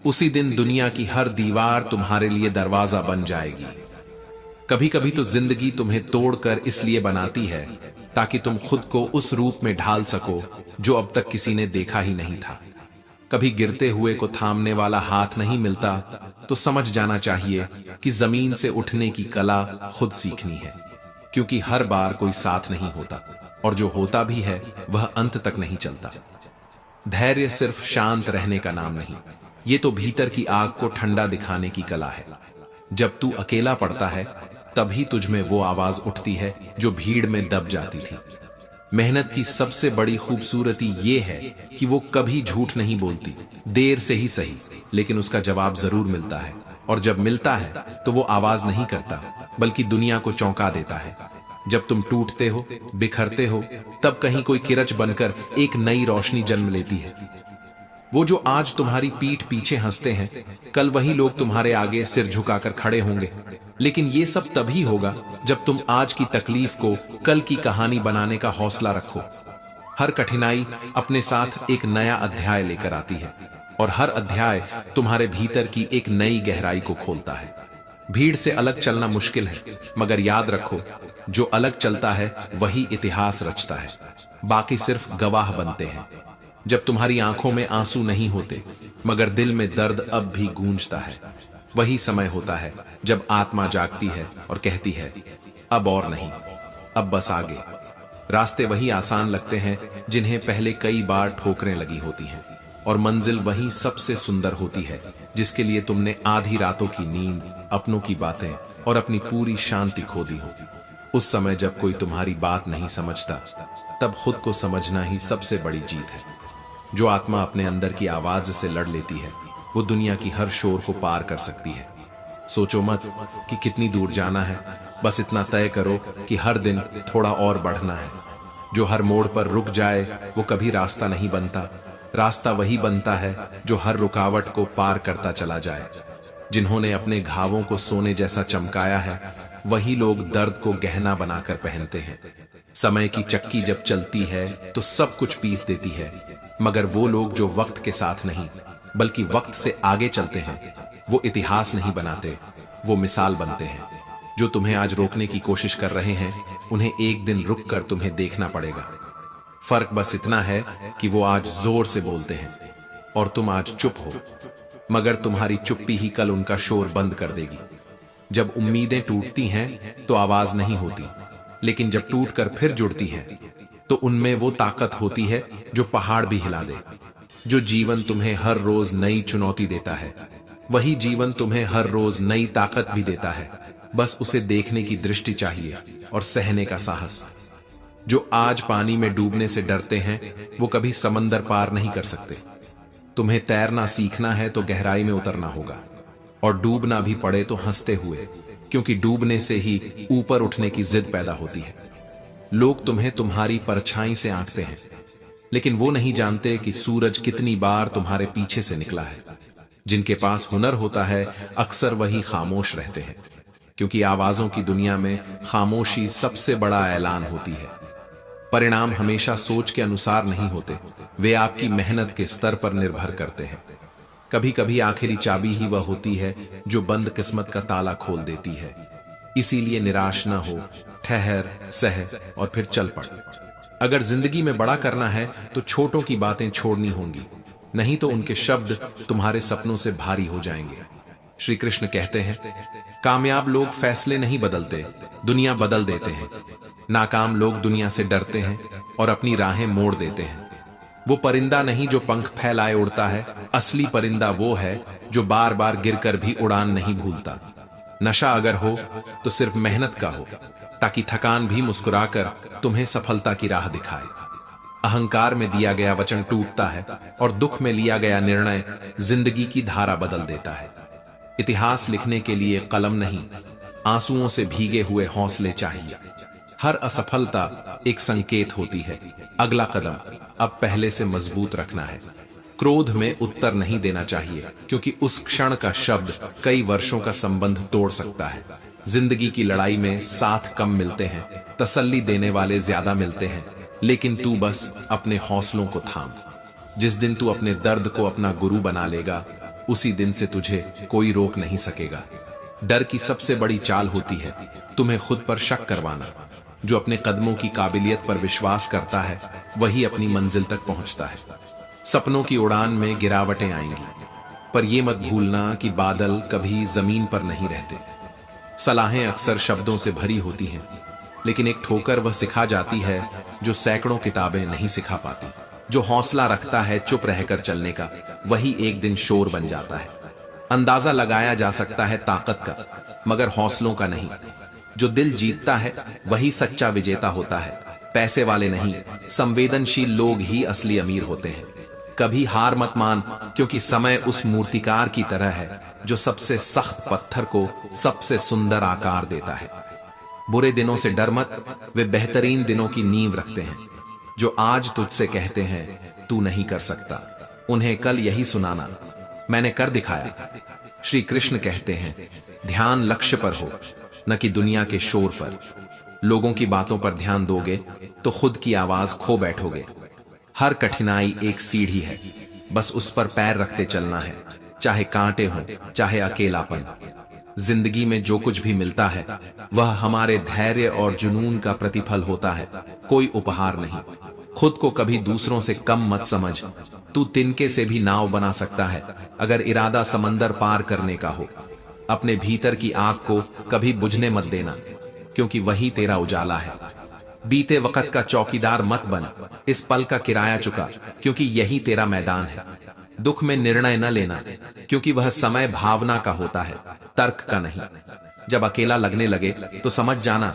उसी दिन दुनिया की हर दीवार तुम्हारे लिए दरवाजा बन जाएगी। कभी कभी तो जिंदगी तुम्हें तोड़कर इसलिए बनाती है ताकि तुम खुद को उस रूप में ढाल सको जो अब तक किसी ने देखा ही नहीं था। कभी गिरते हुए को थामने वाला हाथ नहीं मिलता तो समझ जाना चाहिए कि जमीन से उठने की कला खुद सीखनी है, क्योंकि हर बार कोई साथ नहीं होता, और जो होता भी है वह अंत तक नहीं चलता। धैर्य सिर्फ शांत रहने का नाम नहीं, ये तो भीतर की आग को ठंडा दिखाने की कला है। जब तू अकेला पड़ता है तभी तुझ में वो आवाज उठती है जो भीड़ में दब जाती थी। मेहनत की सबसे बड़ी खूबसूरती ये है कि वो कभी झूठ नहीं बोलती। देर से ही सही, लेकिन उसका जवाब जरूर मिलता है, और जब मिलता है तो वो आवाज नहीं करता बल्कि दुनिया को चौंका देता है। जब तुम टूटते हो, बिखरते हो, तब कहीं कोई किरच बनकर एक नई रोशनी जन्म लेती है। वो जो आज तुम्हारी पीठ पीछे हंसते हैं, कल वही लोग तुम्हारे आगे सिर झुकाकर खड़े होंगे। लेकिन ये सब तभी होगा जब तुम आज की तकलीफ को कल की कहानी बनाने का हौसला रखो। हर कठिनाई अपने साथ एक नया अध्याय लेकर आती है, और हर अध्याय तुम्हारे भीतर की एक नई गहराई को खोलता है। भीड़ से अलग चलना मुश्किल है, मगर याद रखो, जो अलग चलता है वही इतिहास रचता है, बाकी सिर्फ गवाह बनते हैं। जब तुम्हारी आंखों में आंसू नहीं होते मगर दिल में दर्द अब भी गूंजता है, वही समय होता है जब आत्मा जागती है और कहती है, अब और नहीं, अब बस आगे। रास्ते वही आसान लगते हैं जिन्हें पहले कई बार ठोकरें लगी होती हैं, और मंजिल वही सबसे सुंदर होती है जिसके लिए तुमने आधी रातों की नींद, अपनों की बातें और अपनी पूरी शांति खो दी हो। उस समय जब कोई तुम्हारी बात नहीं समझता, तब खुद को समझना ही सबसे बड़ी जीत है। जो आत्मा अपने अंदर की आवाज से लड़ लेती है, वो दुनिया की हर शोर को पार कर सकती है। सोचो मत कि कितनी दूर जाना है, बस इतना तय करो कि हर दिन थोड़ा और बढ़ना है। जो हर मोड़ पर रुक जाए वो कभी रास्ता नहीं बनता, रास्ता वही बनता है जो हर रुकावट को पार करता चला जाए। जिन्होंने अपने घावों को सोने जैसा चमकाया है, वही लोग दर्द को गहना बनाकर पहनते हैं। समय की चक्की जब चलती है तो सब कुछ पीस देती है, मगर वो लोग जो वक्त के साथ नहीं बल्कि वक्त से आगे चलते हैं, वो इतिहास नहीं बनाते, वो मिसाल बनते हैं। जो तुम्हें आज रोकने की कोशिश कर रहे हैं, उन्हें एक दिन रुक कर तुम्हें देखना पड़ेगा। फर्क बस इतना है कि वो आज जोर से बोलते हैं और तुम आज चुप हो, मगर तुम्हारी चुप्पी ही कल उनका शोर बंद कर देगी। जब उम्मीदें टूटती हैं तो आवाज नहीं होती, लेकिन जब टूटकर फिर जुड़ती हैं तो उनमें वो ताकत होती है जो पहाड़ भी हिला दे। जो जीवन तुम्हें हर रोज नई चुनौती देता है, वही जीवन तुम्हें हर रोज नई ताकत भी देता है। बस उसे देखने की दृष्टि चाहिए और सहने का साहस। जो आज पानी में डूबने से डरते हैं, वो कभी समंदर पार नहीं कर सकते। तुम्हें तैरना सीखना है तो गहराई में उतरना होगा, और डूबना भी पड़े तो हंसते हुए, क्योंकि डूबने से ही ऊपर उठने की जिद पैदा होती है। लोग तुम्हें तुम्हारी परछाई से आंकते हैं, लेकिन वो नहीं जानते कि सूरज कितनी बार तुम्हारे पीछे से निकला है। जिनके पास हुनर होता है, अक्सर वही खामोश रहते हैं, क्योंकि आवाजों की दुनिया में खामोशी सबसे बड़ा ऐलान होती है। परिणाम हमेशा सोच के अनुसार नहीं होते, वे आपकी मेहनत के स्तर पर निर्भर करते हैं। कभी कभी आखिरी चाबी ही वह होती है जो बंद किस्मत का ताला खोल देती है। इसीलिए निराश न हो, ठहर, सह और फिर चल पड़। अगर जिंदगी में बड़ा करना है तो छोटों की बातें छोड़नी होंगी, नहीं तो उनके शब्द तुम्हारे सपनों से भारी हो जाएंगे। श्री कृष्ण कहते हैं, कामयाब लोग फैसले नहीं बदलते, दुनिया बदल देते हैं। नाकाम लोग दुनिया से डरते हैं और अपनी राहें मोड़ देते हैं। वो परिंदा नहीं जो पंख फैलाए उड़ता है, असली परिंदा वो है जो बार बार गिरकर भी उड़ान नहीं भूलता। नशा अगर हो तो सिर्फ मेहनत का हो, ताकि थकान भी मुस्कुराकर तुम्हें सफलता की राह दिखाए। अहंकार में दिया गया वचन टूटता है और दुख में लिया गया निर्णय जिंदगी की धारा बदल देता है। इतिहास लिखने के लिए कलम नहीं, आंसुओं से भीगे हुए हौसले चाहिए। हर असफलता एक संकेत होती है, अगला कदम अब पहले से मजबूत रखना है। क्रोध में उत्तर नहीं देना चाहिए, क्योंकि उस क्षण का शब्द कई वर्षों का संबंध तोड़ सकता है। जिंदगी की लड़ाई में साथ कम मिलते हैं, तसल्ली देने वाले ज्यादा मिलते हैं, लेकिन तू बस अपने हौसलों को थाम। जिस दिन तू अपने दर्द को अपना गुरु बना लेगा, उसी दिन से तुझे कोई रोक नहीं सकेगा। डर की सबसे बड़ी चाल होती है तुम्हें खुद पर शक करवाना। जो अपने कदमों की काबिलियत पर विश्वास करता है वही अपनी मंजिल तक पहुंचता है। सपनों की उड़ान में गिरावटें आएंगी, पर यह मत भूलना कि बादल कभी जमीन पर नहीं रहते। सलाहें अक्सर शब्दों से भरी होती हैं, लेकिन एक ठोकर वह सिखा जाती है जो सैकड़ों किताबें नहीं सिखा पाती। जो हौसला रखता है चुप रहकर चलने का, वही एक दिन शोर बन जाता है। अंदाजा लगाया जा सकता है ताकत का, मगर हौसलों का नहीं। जो दिल जीतता है वही सच्चा विजेता होता है। पैसे वाले नहीं, संवेदनशील लोग ही असली अमीर होते हैं। कभी हार मत मान, क्योंकि समय उस मूर्तिकार की तरह है जो सबसे सख्त पत्थर को सबसे सुंदर आकार देता है। बुरे दिनों से डर मत, वे बेहतरीन दिनों की नींव रखते हैं। जो आज तुझसे कहते हैं तू नहीं कर सकता, उन्हें कल यही सुनाना, मैंने कर दिखाया। श्री कृष्ण कहते हैं, ध्यान लक्ष्य पर हो, न कि दुनिया के शोर पर। लोगों की बातों पर ध्यान दोगे तो खुद की आवाज खो बैठोगे। हर कठिनाई एक सीढ़ी है, बस उस पर पैर रखते चलना है, चाहे कांटे हों, चाहे अकेलापन। जिंदगी में जो कुछ भी मिलता है वह हमारे धैर्य और जुनून का प्रतिफल होता है, कोई उपहार नहीं। खुद को कभी दूसरों से कम मत समझ। तू तिनके से भी नाव बना सकता है अगर इरादा समंदर पार करने का हो। अपने भीतर की आग को कभी बुझने मत देना, क्योंकि वही तेरा उजाला है। बीते वक्त का चौकीदार मत बन, इस पल का किराया चुका, क्योंकि यही तेरा मैदान है। दुख में निर्णय न लेना, क्योंकि वह समय भावना का होता है, तर्क का नहीं। जब अकेला लगने लगे तो समझ जाना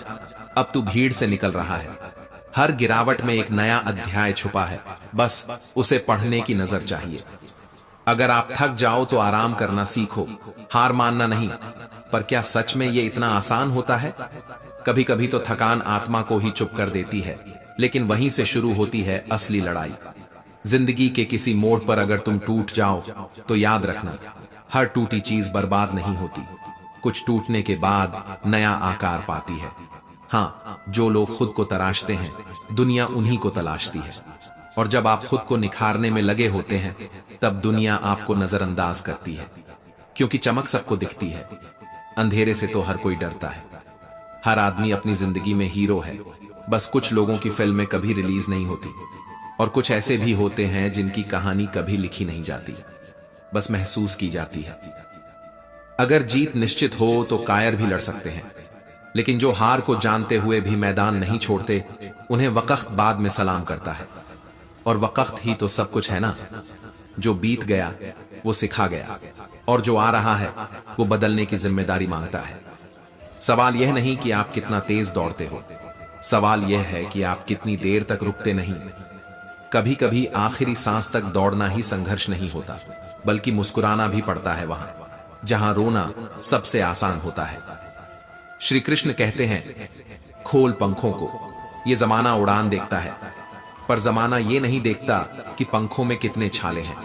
अब तू भीड़ से निकल रहा है। हर गिरावट में एक नया अध्याय छुपा है, बस उसे पढ़ने की नजर चाहिए। अगर आप थक जाओ तो आराम करना सीखो, हार मानना नहीं। पर क्या सच में ये इतना आसान होता है? कभी कभी तो थकान आत्मा को ही चुप कर देती है, लेकिन वहीं से शुरू होती है असली लड़ाई। जिंदगी के किसी मोड़ पर अगर तुम टूट जाओ तो याद रखना, हर टूटी चीज बर्बाद नहीं होती। कुछ टूटने के बाद नया आकार पाती है। हाँ, जो लोग खुद को तराशते हैं, दुनिया उन्हीं को तलाशती है। और जब आप खुद को निखारने में लगे होते हैं, तब दुनिया आपको नजरअंदाज करती है, क्योंकि चमक सबको दिखती है, अंधेरे से तो हर कोई डरता है। हर आदमी अपनी जिंदगी में हीरो है, बस कुछ लोगों की फिल्में कभी रिलीज नहीं होती, और कुछ ऐसे भी होते हैं जिनकी कहानी कभी लिखी नहीं जाती, बस महसूस की जाती है। अगर जीत निश्चित हो तो कायर भी लड़ सकते हैं, लेकिन जो हार को जानते हुए भी मैदान नहीं छोड़ते, उन्हें वक्त बाद में सलाम करता है। और वक्त ही तो सब कुछ है ना। जो बीत गया वो सिखा गया, और जो आ रहा है वो बदलने की जिम्मेदारी मांगता है। सवाल यह नहीं कि आप कितना तेज दौड़ते हो, सवाल यह है कि आप कितनी देर तक रुकते नहीं। कभी कभी आखिरी सांस तक दौड़ना ही संघर्ष नहीं होता, बल्कि मुस्कुराना भी पड़ता है वहां जहां रोना सबसे आसान होता है। श्री कृष्ण कहते हैं, खोल पंखों को, ये जमाना उड़ान देखता है, पर जमाना ये नहीं देखता कि पंखों में कितने छाले हैं।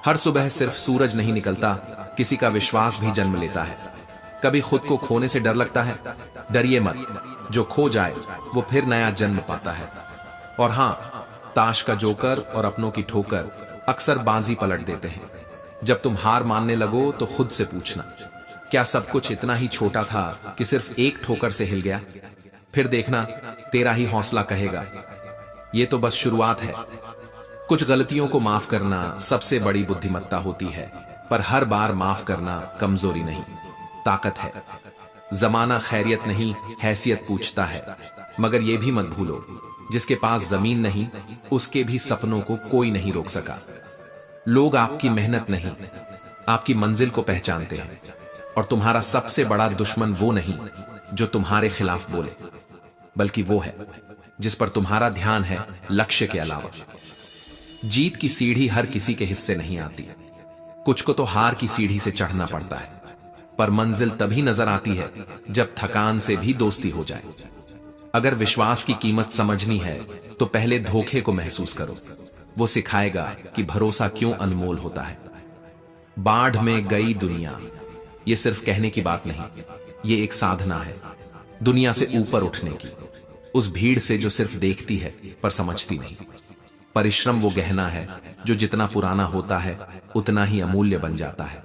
हर सुबह सिर्फ सूरज नहीं निकलता, किसी का विश्वास भी जन्म लेता है। कभी खुद को खोने से डर लगता है, डरिए मत, जो खो जाए वो फिर नया जन्म पाता है। और हाँ, ताश का जोकर और अपनों की ठोकर अक्सर बाजी पलट देते हैं। जब तुम हार मानने लगो तो खुद से पूछना, क्या सब कुछ इतना ही छोटा था कि सिर्फ एक ठोकर से हिल गया? फिर देखना तेरा ही हौसला कहेगा, ये तो बस शुरुआत है। कुछ गलतियों को माफ करना सबसे बड़ी बुद्धिमत्ता होती है, पर हर बार माफ करना कमजोरी नहीं, ताकत है। जमाना खैरियत नहीं, हैसियत पूछता है, मगर यह भी मत भूलो, जिसके पास जमीन नहीं उसके भी सपनों को कोई नहीं रोक सका। लोग आपकी मेहनत नहीं, आपकी मंजिल को पहचानते हैं, और तुम्हारा सबसे बड़ा दुश्मन वो नहीं जो तुम्हारे खिलाफ बोले, बल्कि वो है जिस पर तुम्हारा ध्यान है लक्ष्य के अलावा। जीत की सीढ़ी हर किसी के हिस्से नहीं आती, कुछ को तो हार की सीढ़ी से चढ़ना पड़ता है, पर मंजिल तभी नजर आती है जब थकान से भी दोस्ती हो जाए। अगर विश्वास की कीमत समझनी है तो पहले धोखे को महसूस करो, वो सिखाएगा कि भरोसा क्यों अनमोल होता है। बाढ़ में गई दुनिया, ये सिर्फ कहने की बात नहीं, ये एक साधना है दुनिया से ऊपर उठने की, उस भीड़ से जो सिर्फ देखती है पर समझती नहीं। परिश्रम वो गहना है जो जितना पुराना होता है उतना ही अमूल्य बन जाता है।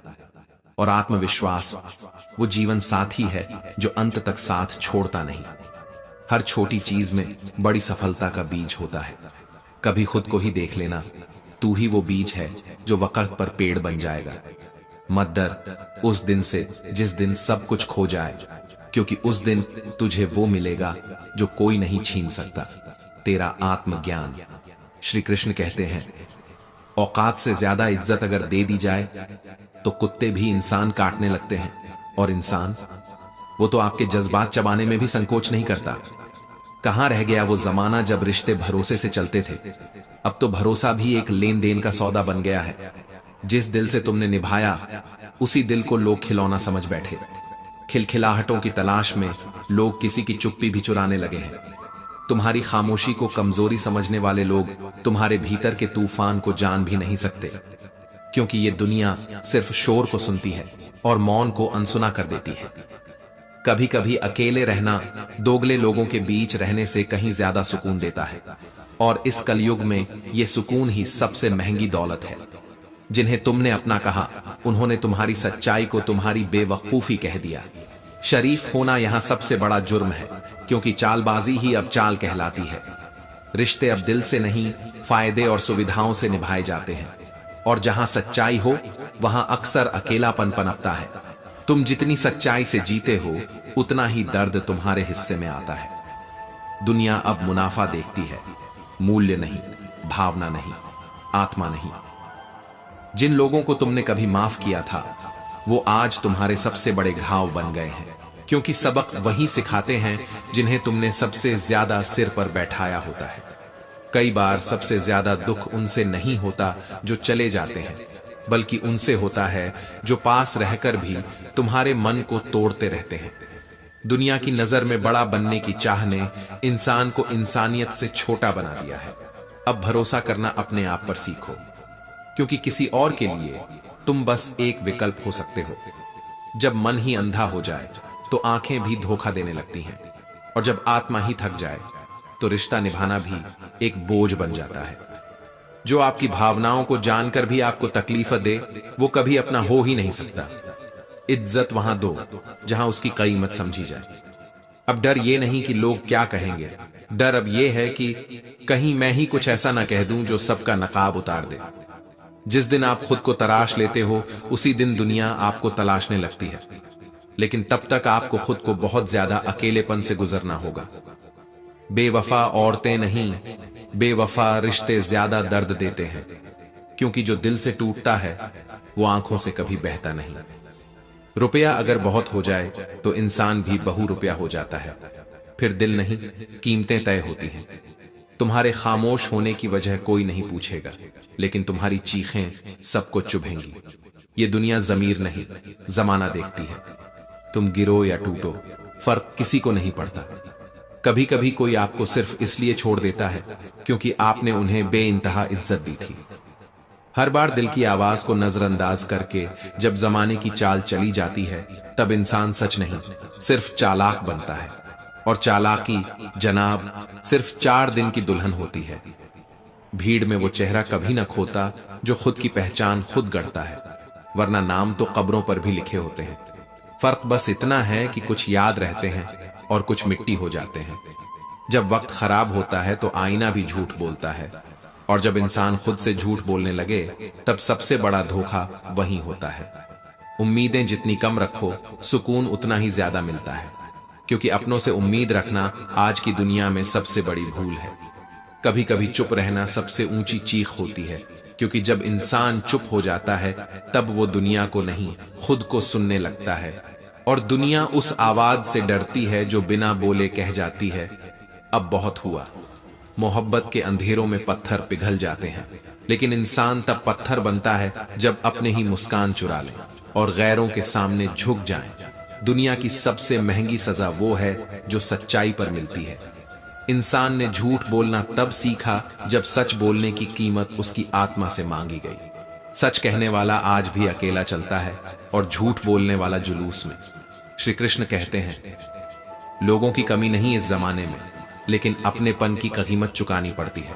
और आत्मविश्वास वो जीवन साथी है जो अंत तक साथ छोड़ता नहीं। हर छोटी चीज में बड़ी सफलता का बीज होता है। कभी खुद को ही देख लेना, तू ही वो बीज है जो वक्त पर पेड़ बन जाएगा। मत डर उस दिन से जिस दिन सब कुछ खो जाए, क्योंकि उस दिन तुझे वो मिलेगा जो कोई नहीं छीन सकता, तेरा आत्मज्ञान। श्री कृष्ण कहते हैं, औकात से ज्यादा इज्जत अगर दे दी जाए तो कुत्ते भी इंसान काटने लगते हैं, और इंसान वो तो आपके जज्बात चबाने में भी संकोच नहीं करता। कहां रह गया वो जमाना जब रिश्ते भरोसे से चलते थे? अब तो भरोसा भी एक लेन देन का सौदा बन गया है। जिस दिल से तुमने निभाया उसी दिल को लोग खिलौना समझ बैठे। खिलखिलाहटों की तलाश में लोग किसी की चुप्पी भी चुराने लगे हैं। तुम्हारी खामोशी को कमजोरी समझने वाले लोग तुम्हारे भीतर के तूफान को जान भी नहीं सकते, क्योंकि ये दुनिया सिर्फ शोर को सुनती है और मौन को अनसुना कर देती है। कभी कभी अकेले रहना दोगले लोगों के बीच रहने से कहीं ज्यादा सुकून देता है, और इस कलयुग में ये सुकून ही सबसे महंगी दौलत है। जिन्हें तुमने अपना कहा उन्होंने तुम्हारी सच्चाई को तुम्हारी बेवकूफी कह दिया। शरीफ होना यहाँ सबसे बड़ा जुर्म है, क्योंकि चालबाजी ही अब चाल कहलाती है। रिश्ते अब दिल से नहीं, फायदे और सुविधाओं से निभाए जाते हैं, और जहां सच्चाई हो वहां अक्सर अकेलापन पनपता है। तुम जितनी सच्चाई से जीते हो उतना ही दर्द तुम्हारे हिस्से में आता है। दुनिया अब मुनाफा देखती है, मूल्य नहीं, भावना नहीं, आत्मा नहीं। जिन लोगों को तुमने कभी माफ किया था वो आज तुम्हारे सबसे बड़े घाव बन गए हैं, क्योंकि सबक वही सिखाते हैं जिन्हें तुमने सबसे ज्यादा सिर पर बैठाया होता है। कई बार सबसे ज्यादा दुख उनसे नहीं होता जो चले जाते हैं, बल्कि उनसे होता है जो पास रहकर भी तुम्हारे मन को तोड़ते रहते हैं। दुनिया की नजर में बड़ा बनने की चाह ने इंसान को इंसानियत से छोटा बना दिया है। अब भरोसा करना अपने आप पर सीखो, क्योंकि किसी और के लिए तुम बस एक विकल्प हो सकते हो। जब मन ही अंधा हो जाए तो आंखें भी धोखा देने लगती हैं, और जब आत्मा ही थक जाए तो रिश्ता निभाना भी एक बोझ बन जाता है। जो आपकी भावनाओं को जानकर भी आपको तकलीफ दे वो कभी अपना हो ही नहीं सकता। इज्जत वहां दो जहां उसकी कीमत समझी जाए। अब डर ये नहीं कि लोग क्या कहेंगे, डर अब ये है कि कहीं मैं ही कुछ ऐसा ना कह दूं जो सबका नकाब उतार दे। जिस दिन आप खुद को तराश लेते हो उसी दिन दुनिया आपको तलाशने लगती है, लेकिन तब तक आपको खुद को बहुत ज्यादा अकेलेपन से गुजरना होगा। बेवफा औरतें नहीं, बेवफा रिश्ते ज्यादा दर्द देते हैं, क्योंकि जो दिल से टूटता है वो आंखों से कभी बहता नहीं। रुपया अगर बहुत हो जाए तो इंसान भी बहु रुपया हो जाता है, फिर दिल नहीं, कीमतें तय होती हैं। तुम्हारे खामोश होने की वजह कोई नहीं पूछेगा, लेकिन तुम्हारी चीखें सबको चुभेंगी। ये दुनिया जमीर नहीं, जमाना देखती है। तुम गिरो या टूटो, फर्क किसी को नहीं पड़ता। कभी कभी कोई आपको सिर्फ इसलिए छोड़ देता है क्योंकि आपने उन्हें बेइंतहा इज्जत दी थी। हर बार दिल की आवाज को नजरअंदाज करके जब जमाने की चाल चली जाती है तब इंसान सच नहीं, सिर्फ चालाक बनता है। और चालाकी जनाब सिर्फ 4 दिन की दुल्हन होती है। भीड़ में वो चेहरा कभी ना खोता जो खुद की पहचान खुद गढ़ता है, वरना नाम तो कब्रों पर भी लिखे होते हैं। फर्क बस इतना है कि कुछ याद रहते हैं और कुछ मिट्टी हो जाते हैं। जब वक्त खराब होता है तो आईना भी झूठ बोलता है, और जब इंसान खुद से झूठ बोलने लगे तब सबसे बड़ा धोखा वही होता है। उम्मीदें जितनी कम रखो सुकून उतना ही ज्यादा मिलता है, क्योंकि अपनों से उम्मीद रखना आज की दुनिया में सबसे बड़ी भूल है। कभी कभी चुप रहना सबसे ऊंची चीख होती है, क्योंकि जब इंसान चुप हो जाता है तब वो दुनिया को नहीं खुद को सुनने लगता है, और दुनिया उस आवाज से डरती है जो बिना बोले कह जाती है, अब बहुत हुआ। मोहब्बत के अंधेरों में पत्थर पिघल जाते हैं, लेकिन इंसान तब पत्थर बनता है जब अपने ही मुस्कान चुरा लें और गैरों के सामने झुक जाएं। दुनिया की सबसे महंगी सजा वो है जो सच्चाई पर मिलती है। इंसान ने झूठ बोलना तब सीखा जब सच बोलने की कीमत उसकी आत्मा से मांगी गई। सच कहने वाला आज भी अकेला चलता है और झूठ बोलने वाला जुलूस में। श्री कृष्ण कहते हैं, लोगों की कमी नहीं इस जमाने में, लेकिन अपनेपन की कीमत चुकानी पड़ती है।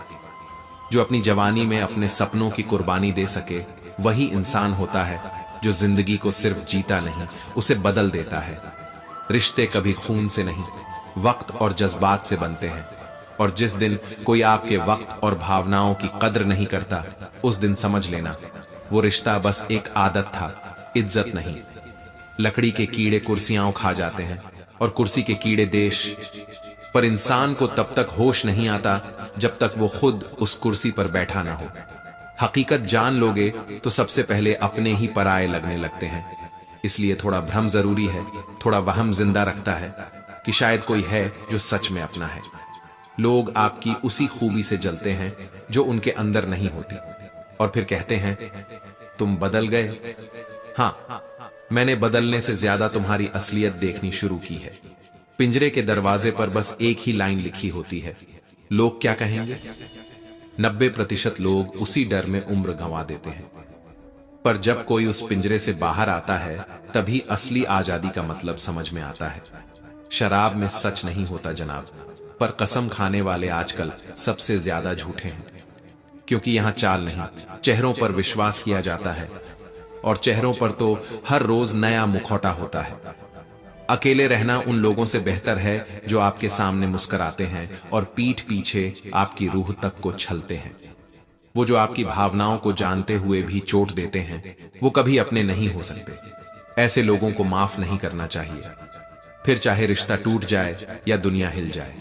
जो अपनी जवानी में अपने सपनों की कुर्बानी दे सके वही इंसान होता है जो जिंदगी को सिर्फ जीता नहीं, उसे बदल देता है। रिश्ते कभी खून से नहीं, वक्त और जज्बात से बनते हैं। और जिस दिन कोई आपके वक्त और भावनाओं की कद्र नहीं करता, उस दिन समझ लेना वो रिश्ता बस एक आदत था, इज्जत नहीं। लकड़ी के कीड़े कुर्सियां खा जाते हैं और कुर्सी के कीड़े देश, पर इंसान को तब तक होश नहीं आता जब तक वो खुद उस कुर्सी पर बैठा ना हो। हकीकत जान लोगे तो सबसे पहले अपने ही पराये लगने लगते हैं। इसलिए थोड़ा भ्रम जरूरी है, थोड़ा वहम जिंदा रखता है कि शायद कोई है जो सच में अपना है। लोग आपकी उसी खूबी से जलते हैं जो उनके अंदर नहीं होती, और फिर कहते हैं तुम बदल गए। हाँ, मैंने बदलने से ज्यादा तुम्हारी असलियत देखनी शुरू की है। पिंजरे के दरवाजे पर बस एक ही लाइन लिखी होती है, लोग क्या कहेंगे। 90% लोग उसी डर में उम्र गंवा देते हैं। पर जब कोई उस पिंजरे से बाहर आता है तभी असली आजादी का मतलब समझ में आता है। शराब में सच नहीं होता जनाब, पर कसम खाने वाले आजकल सबसे ज्यादा झूठे हैं। क्योंकि यहां चाल नहीं, चेहरों पर विश्वास किया जाता है, और चेहरों पर तो हर रोज नया मुखौटा होता है। अकेले रहना उन लोगों से बेहतर है जो आपके सामने मुस्कुराते हैं और पीठ पीछे आपकी रूह तक को छलते हैं। वो जो आपकी भावनाओं को जानते हुए भी चोट देते हैं, वो कभी अपने नहीं हो सकते। ऐसे लोगों को माफ नहीं करना चाहिए, फिर चाहे रिश्ता टूट जाए या दुनिया हिल जाए।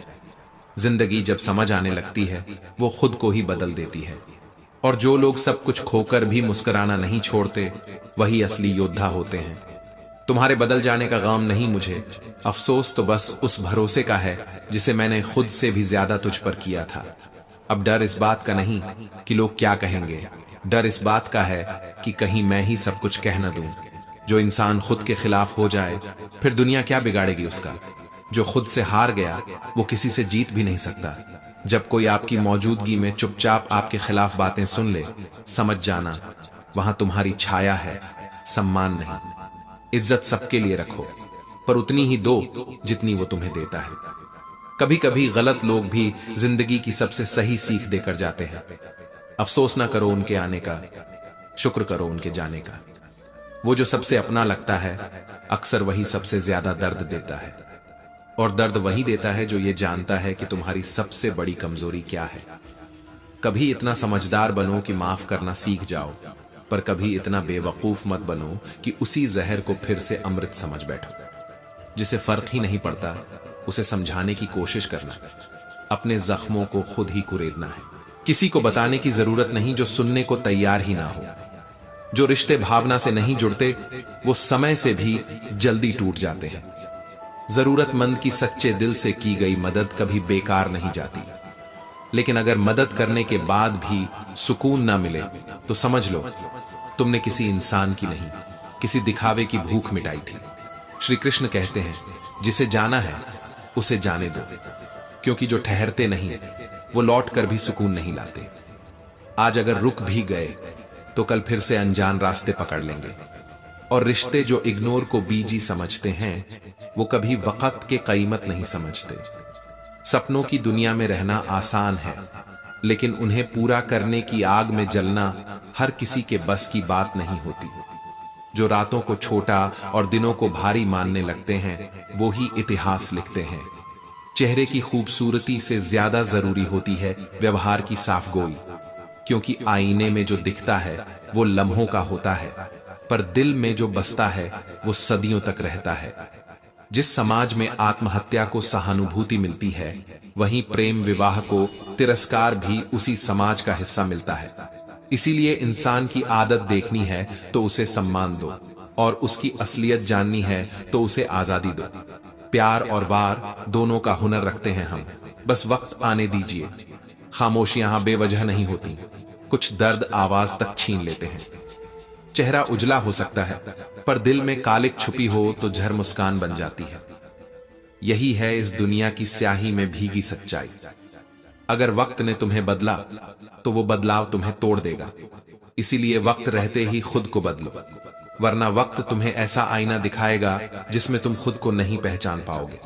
जिंदगी जब समझ आने लगती है वो खुद को ही बदल देती है। और जो लोग सब कुछ खोकर भी मुस्कुराना नहीं छोड़ते वही असली योद्धा होते हैं। तुम्हारे बदल जाने का गम नहीं मुझे, अफसोस तो बस उस भरोसे का है जिसे मैंने खुद से भी ज्यादा तुझ पर किया था। अब डर इस बात का नहीं कि लोग क्या कहेंगे, डर इस बात का है कि कहीं मैं ही सब कुछ कह न दूं। जो इंसान खुद के खिलाफ हो जाए फिर दुनिया क्या बिगाड़ेगी उसका। जो खुद से हार गया वो किसी से जीत भी नहीं सकता। जब कोई आपकी मौजूदगी में चुपचाप आपके खिलाफ बातें सुन ले, समझ जाना वहां तुम्हारी छाया है, सम्मान नहीं। इज्जत सबके लिए रखो, पर उतनी ही दो जितनी वो तुम्हें देता है। कभी कभी गलत लोग भी जिंदगी की सबसे सही सीख देकर जाते हैं। अफसोस ना करो उनके आने का, शुक्र करो उनके जाने का। वो जो सबसे अपना लगता है अक्सर वही सबसे ज्यादा दर्द देता है, और दर्द वही देता है जो ये जानता है कि तुम्हारी सबसे बड़ी कमजोरी क्या है। कभी इतना समझदार बनो कि माफ करना सीख जाओ, पर कभी इतना बेवकूफ मत बनो कि उसी जहर को फिर से अमृत समझ बैठो। जिसे फर्क ही नहीं पड़ता उसे समझाने की कोशिश करना, अपने जख्मों को खुद ही कुरेदना है। किसी को बताने की जरूरत नहीं जो सुनने को तैयार ही ना हो। जो रिश्ते भावना से नहीं जुड़ते वो समय से भी जल्दी टूट जाते हैं। जरूरतमंद की सच्चे दिल से की गई मदद कभी बेकार नहीं जाती, लेकिन अगर मदद करने के बाद भी सुकून ना मिले तो समझ लो तुमने किसी इंसान की नहीं, किसी दिखावे की भूख मिटाई थी। श्री कृष्ण कहते हैं जिसे जाना है उसे जाने दो, क्योंकि जो ठहरते नहीं वो लौट कर भी सुकून नहीं लाते। आज अगर रुक भी गए तो कल फिर से अनजान रास्ते पकड़ लेंगे। और रिश्ते जो इग्नोर को बीजी समझते हैं वो कभी वक्त के कीमत नहीं समझते। सपनों की दुनिया में रहना आसान है, लेकिन उन्हें पूरा करने की आग में जलना हर किसी के बस की बात नहीं होती। जो रातों को छोटा और दिनों को भारी मानने लगते हैं वो ही इतिहास लिखते हैं। चेहरे की खूबसूरती से ज्यादा जरूरी होती है व्यवहार की साफगोई, क्योंकि आईने में जो दिखता है वो लम्हों का होता है, पर दिल में जो बसता है वो सदियों तक रहता है। जिस समाज में आत्महत्या को सहानुभूति मिलती है वहीं प्रेम विवाह को तिरस्कार भी उसी समाज का हिस्सा मिलता है। इसीलिए इंसान की आदत देखनी है तो उसे सम्मान दो, और उसकी असलियत जाननी है तो उसे आजादी दो। प्यार और वार दोनों का हुनर रखते हैं हम, बस वक्त आने दीजिए। खामोशियां बेवजह नहीं होती, कुछ दर्द आवाज तक छीन लेते हैं। चेहरा उजला हो सकता है पर दिल में कालिक छुपी हो तो झर मुस्कान बन जाती है। यही है इस दुनिया की स्याही में भीगी सच्चाई। अगर वक्त ने तुम्हें बदला तो वो बदलाव तुम्हें तोड़ देगा। इसीलिए वक्त रहते ही खुद को बदलो, वरना वक्त तुम्हें ऐसा आईना दिखाएगा जिसमें तुम खुद को नहीं पहचान पाओगे।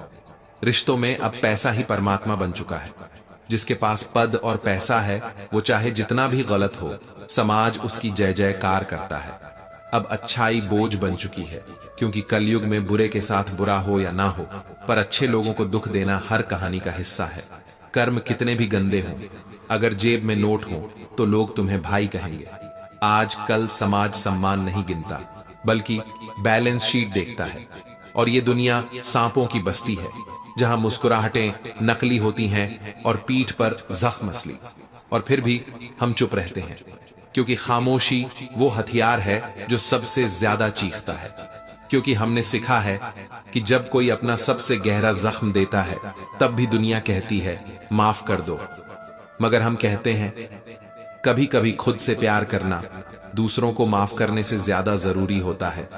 रिश्तों में अब पैसा ही परमात्मा बन चुका है। जिसके पास पद और पैसा है वो चाहे जितना भी गलत हो, समाज उसकी जय जयकार करता है। अब अच्छाई बोझ बन चुकी है, क्योंकि कलयुग में बुरे के साथ बुरा हो या ना हो, पर अच्छे लोगों को दुख देना हर कहानी का हिस्सा है। कर्म कितने भी गंदे हों, अगर जेब में नोट हो तो लोग तुम्हें भाई कहेंगे। आज कल समाज सम्मान नहीं गिनता, बल्कि बैलेंस शीट देखता है। और ये दुनिया सांपों की बस्ती है, जहां मुस्कुराहटें नकली होती हैं और पीठ पर जख्म असली। और फिर भी हम चुप रहते हैं, क्योंकि खामोशी वो हथियार है जो सबसे ज्यादा चीखता है। क्योंकि हमने सीखा है कि जब कोई अपना सबसे गहरा जख्म देता है, तब भी दुनिया कहती है माफ कर दो। मगर हम कहते हैं कभी कभी खुद से प्यार करना दूसरों को माफ करने से ज्यादा जरूरी होता है।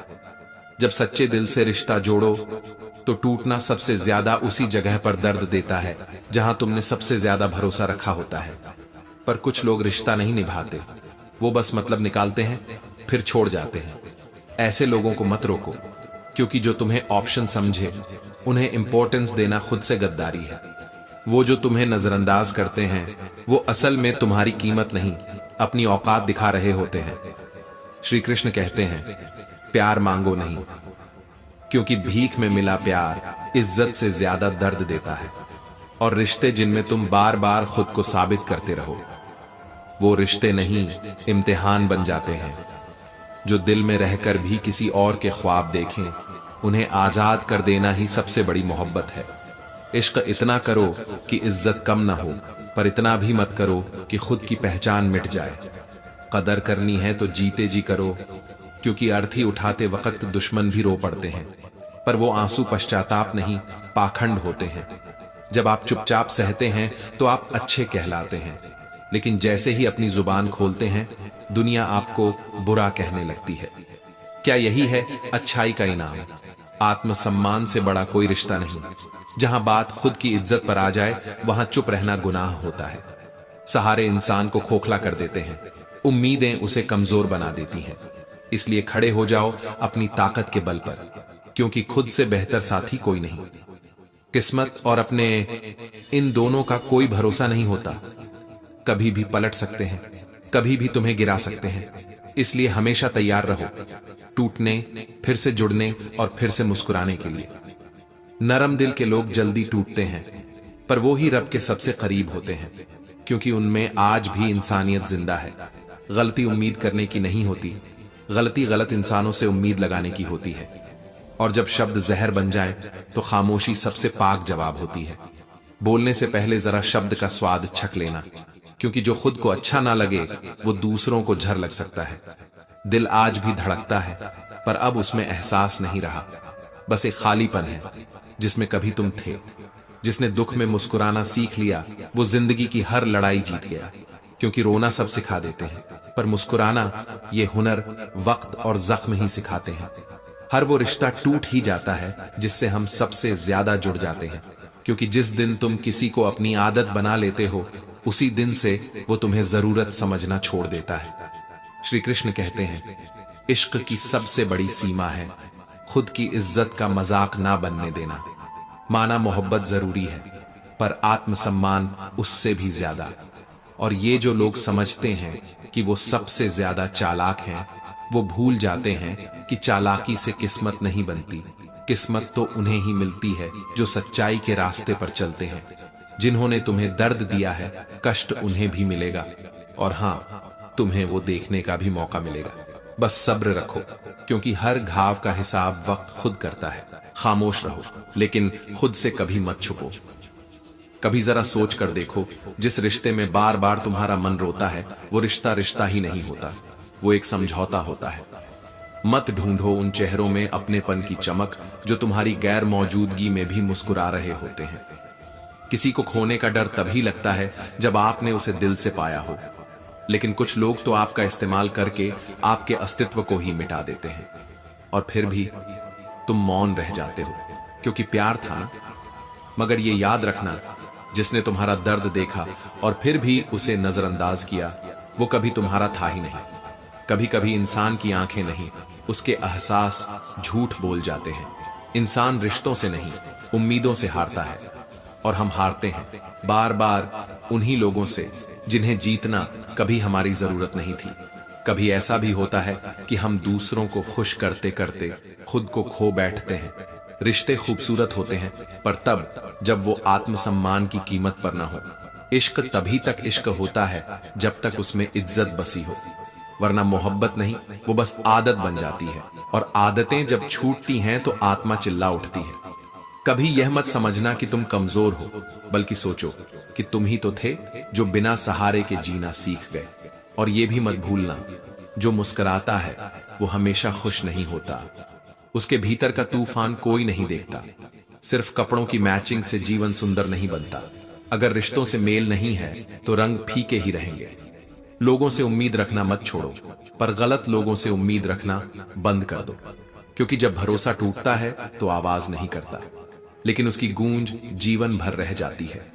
जब सच्चे दिल से रिश्ता जोड़ो तो टूटना सबसे ज्यादा उसी जगह पर दर्द देता है जहां तुमने सबसे ज्यादा भरोसा रखा होता है। पर कुछ लोग रिश्ता नहीं निभाते, वो बस मतलब निकालते हैं फिर छोड़ जाते हैं। ऐसे लोगों को मत रोको, क्योंकि जो तुम्हें ऑप्शन समझे उन्हें इंपॉर्टेंस देना खुद से गद्दारी है। वो जो तुम्हें नजरअंदाज करते हैं वो असल में तुम्हारी कीमत नहीं, अपनी औकात दिखा रहे होते हैं। श्री कृष्ण कहते हैं प्यार मांगो नहीं, क्योंकि भीख में मिला प्यार इज्जत से ज्यादा दर्द देता है। और रिश्ते जिनमें तुम बार बार खुद को साबित करते रहो, वो रिश्ते नहीं इम्तिहान बन जाते हैं। जो दिल में रहकर भी किसी और के ख्वाब देखें, उन्हें आजाद कर देना ही सबसे बड़ी मोहब्बत है। इश्क इतना करो कि इज्जत कम ना हो, पर इतना भी मत करो कि खुद की पहचान मिट जाए। कदर करनी है तो जीते जी करो, क्योंकि अर्थी उठाते वक्त दुश्मन भी रो पड़ते हैं, पर वो आंसू पश्चाताप नहीं पाखंड होते हैं। जब आप चुपचाप सहते हैं तो आप अच्छे कहलाते हैं, लेकिन जैसे ही अपनी जुबान खोलते हैं दुनिया आपको बुरा कहने लगती है। क्या यही है अच्छाई का इनाम? आत्मसम्मान से बड़ा कोई रिश्ता नहीं। जहां बात खुद की इज्जत पर आ जाए वहां चुप रहना गुनाह होता है। सहारे इंसान को खोखला कर देते हैं, उम्मीदें उसे कमजोर बना देती हैं। इसलिए खड़े हो जाओ अपनी ताकत के बल पर, क्योंकि खुद से बेहतर साथी कोई नहीं। किस्मत और अपने इन दोनों का कोई भरोसा नहीं होता, कभी भी पलट सकते हैं, कभी भी तुम्हें गिरा सकते हैं। इसलिए हमेशा तैयार रहो, टूटने, फिर से जुड़ने और फिर से मुस्कुराने के लिए। नरम दिल के लोग जल्दी टूटते हैं, पर वो ही रब के सबसे करीब होते हैं, क्योंकि उनमें आज भी इंसानियत जिंदा है। गलती उम्मीद करने की नहीं होती, गलती गलत इंसानों से उम्मीद लगाने की होती है। और जब शब्द जहर बन जाए तो खामोशी सबसे पाक जवाब होती है। बोलने से पहले जरा शब्द का स्वाद चख लेना, क्योंकि जो खुद को अच्छा ना लगे वो दूसरों को झर लग सकता है। दिल आज भी धड़कता है, पर अब उसमें एहसास नहीं रहा, बस एक खालीपन है जिसमें कभी तुम थे। जिसने दुख में मुस्कुराना सीख लिया वो जिंदगी की हर लड़ाई जीत गया, क्योंकि रोना सब सिखा देते हैं, पर मुस्कुराना ये हुनर वक्त और जख्म ही सिखाते हैं। हर वो रिश्ता टूट ही जाता है जिससे हम सबसे ज्यादा जुड़ जाते हैं, क्योंकि जिस दिन तुम किसी को अपनी आदत बना लेते हो उसी दिन से वो तुम्हें जरूरत समझना छोड़ देता है। श्री कृष्ण कहते हैं इश्क की सबसे बड़ी सीमा है खुद की इज्जत का मजाक ना बनने देना। माना मोहब्बत जरूरी है, पर आत्मसम्मान उससे भी ज्यादा। और ये जो लोग समझते हैं कि वो सबसे ज्यादा चालाक हैं, वो भूल जाते हैं कि चालाकी से किस्मत नहीं बनती। किस्मत तो उन्हें ही मिलती है जो सच्चाई के रास्ते पर चलते हैं। जिन्होंने तुम्हें दर्द दिया है, कष्ट उन्हें भी मिलेगा, और हाँ, तुम्हें वो देखने का भी मौका मिलेगा। बस सब्र रखो, क्योंकि हर घाव का हिसाब वक्त खुद करता है। खामोश रहो, लेकिन खुद से कभी मत छुपो। कभी जरा सोच कर देखो, जिस रिश्ते में बार बार तुम्हारा मन रोता है वो रिश्ता रिश्ता ही नहीं होता, वो एक समझौता होता है। मत ढूंढो उन चेहरों में अपनेपन की चमक जो तुम्हारी गैर मौजूदगी में भी मुस्कुरा रहे होते हैं। किसी को खोने का डर तभी लगता है जब आपने उसे दिल से पाया हो, लेकिन कुछ लोग तो आपका इस्तेमाल करके आपके अस्तित्व को ही मिटा देते हैं। और फिर भी तुम मौन रह जाते हो, क्योंकि प्यार था ना। मगर ये याद रखना, जिसने तुम्हारा दर्द देखा और फिर भी उसे नजरअंदाज किया, वो कभी तुम्हारा था ही नहीं। कभी कभी इंसान की आंखें नहीं, उसके एहसास झूठ बोल जाते हैं। इंसान रिश्तों से नहीं, उम्मीदों से हारता है। और हम हारते हैं बार बार उन्हीं लोगों से जिन्हें जीतना कभी हमारी जरूरत नहीं थी। कभी ऐसा भी होता है कि हम दूसरों को खुश करते करते खुद को खो बैठते हैं। रिश्ते खूबसूरत होते हैं पर तब जब वो आत्मसम्मान की कीमत पर ना हो। इश्क तभी तक इश्क होता है जब तक उसमें इज्जत बसी हो, वरना मोहब्बत नहीं, वो बस आदत बन जाती है। और आदतें जब छूटती हैं तो आत्मा चिल्ला उठती है। कभी यह मत समझना कि तुम कमजोर हो, बल्कि सोचो कि तुम ही तो थे जो बिना सहारे के जीना सीख गए। और यह भी मत भूलना, जो मुस्कुराता है वो हमेशा खुश नहीं होता। उसके भीतर का तूफान कोई नहीं देखता। सिर्फ कपड़ों की मैचिंग से जीवन सुंदर नहीं बनता। अगर रिश्तों से मेल नहीं है तो रंग फीके ही रहेंगे। लोगों से उम्मीद रखना मत छोड़ो, पर गलत लोगों से उम्मीद रखना बंद कर दो। क्योंकि जब भरोसा टूटता है तो आवाज नहीं करता, लेकिन उसकी गूंज जीवन भर रह जाती है।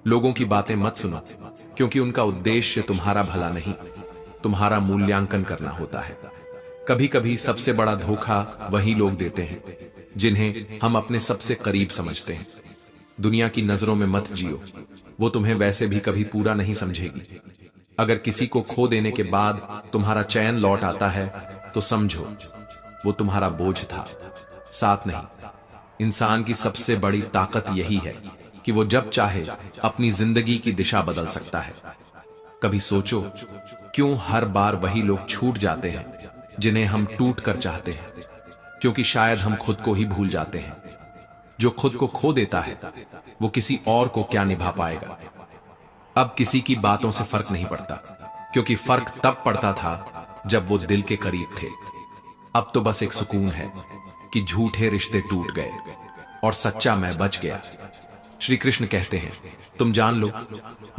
लोगों की बातें मत सुनो, क्योंकि उनका उद्देश्य तुम्हारा भला नहीं, तुम्हारा मूल्यांकन करना होता है। कभी कभी सबसे बड़ा धोखा वही लोग देते हैं जिन्हें हम अपने सबसे करीब समझते हैं। दुनिया की नजरों में मत जियो, वो तुम्हें वैसे भी कभी पूरा नहीं समझेगी। अगर किसी को खो देने के बाद तुम्हारा चैन लौट आता है तो समझो वो तुम्हारा बोझ था, साथ नहीं। इंसान की सबसे बड़ी ताकत यही है कि वो जब चाहे अपनी जिंदगी की दिशा बदल सकता है। कभी सोचो क्यों हर बार वही लोग छूट जाते हैं जिन्हें हम टूट कर चाहते हैं? क्योंकि शायद हम खुद को ही भूल जाते हैं। जो खुद को खो देता है वो किसी और को क्या निभा पाएगा। अब किसी की बातों से फर्क नहीं पड़ता, क्योंकि फर्क तब पड़ता था जब वो दिल के करीब थे। अब तो बस एक सुकून है कि झूठे रिश्ते टूट गए और सच्चा मैं बच गया। श्री कृष्ण कहते हैं, तुम जान लो,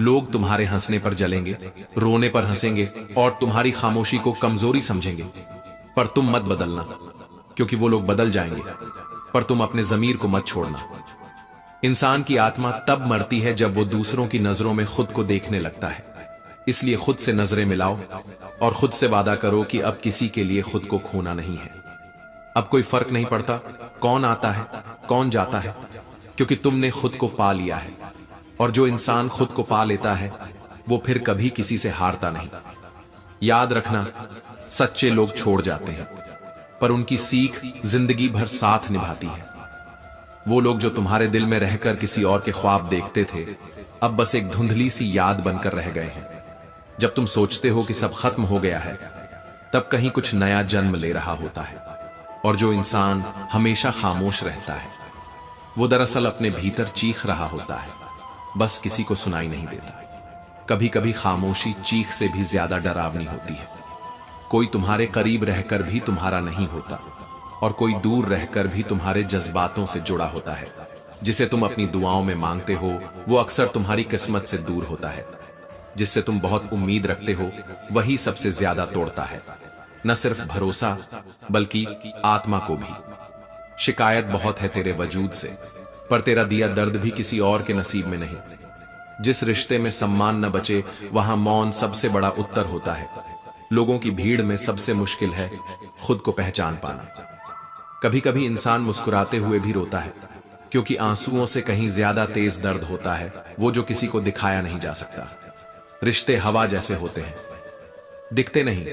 लोग तुम्हारे हंसने पर जलेंगे, रोने पर हंसेंगे और तुम्हारी खामोशी को कमजोरी समझेंगे, पर तुम मत बदलना, क्योंकि वो लोग बदल जाएंगे। पर तुम अपने जमीर को मत छोड़ना। इंसान की आत्मा तब मरती है जब वो दूसरों की नजरों में खुद को देखने लगता है। इसलिए खुद से नजरें मिलाओ और खुद से वादा करो कि अब किसी के लिए खुद को खोना नहीं है। अब कोई फर्क नहीं पड़ता कौन आता है कौन जाता है, क्योंकि तुमने खुद को पा लिया है। और जो इंसान खुद को पा लेता है वो फिर कभी किसी से हारता नहीं। याद रखना, सच्चे लोग छोड़ जाते हैं पर उनकी सीख जिंदगी भर साथ निभाती है। वो लोग जो तुम्हारे दिल में रहकर किसी और के ख्वाब देखते थे, अब बस एक धुंधली सी याद बनकर रह गए हैं। जब तुम सोचते हो कि सब खत्म हो गया है, तब कहीं कुछ नया जन्म ले रहा होता है। और जो इंसान हमेशा खामोश रहता है वो दरअसल अपने भीतर चीख रहा होता है, बस किसी को सुनाई नहीं देता। कभी कभी खामोशी चीख से भी ज्यादा डरावनी होती है। कोई तुम्हारे करीब रहकर भी तुम्हारा नहीं होता और कोई दूर रहकर भी तुम्हारे जज्बातों से जुड़ा होता है। जिसे तुम अपनी दुआओं में मांगते हो वो अक्सर तुम्हारी किस्मत से दूर होता है। जिससे तुम बहुत उम्मीद रखते हो वही सबसे ज्यादा तोड़ता है, न सिर्फ भरोसा बल्कि आत्मा को भी। शिकायत बहुत है तेरे वजूद से, पर तेरा दिया दर्द भी किसी और के नसीब में नहीं। जिस रिश्ते में सम्मान न बचे वहां मौन सबसे बड़ा उत्तर होता है। लोगों की भीड़ में सबसे मुश्किल है खुद को पहचान पाना। कभी कभी इंसान मुस्कुराते हुए भी रोता है, क्योंकि आंसुओं से कहीं ज्यादा तेज दर्द होता है, वो जो किसी को दिखाया नहीं जा सकता। रिश्ते हवा जैसे होते हैं, दिखते नहीं,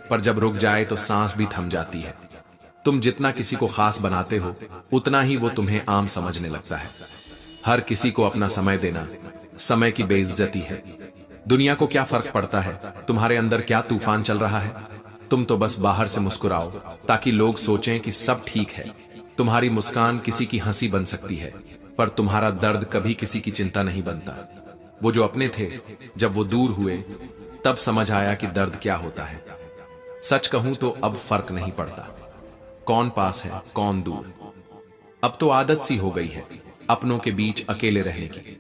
पर जब रुक जाए तो सांस भी थम जाती है। तुम जितना किसी को खास बनाते हो उतना ही वो तुम्हें आम समझने लगता है। हर किसी को अपना समय देना समय की बेइज्जती है। दुनिया को क्या फर्क पड़ता है तुम्हारे अंदर क्या तूफान चल रहा है। तुम तो बस बाहर से मुस्कुराओ ताकि लोग सोचें कि सब ठीक है। तुम्हारी मुस्कान किसी की हंसी बन सकती है, पर तुम्हारा दर्द कभी किसी की चिंता नहीं बनता। वो जो अपने थे, जब वो दूर हुए तब समझ आया कि दर्द क्या होता है। सच कहूं तो अब फर्क नहीं पड़ता कौन पास है कौन दूर। अब तो आदत सी हो गई है अपनों के बीच अकेले रहने की।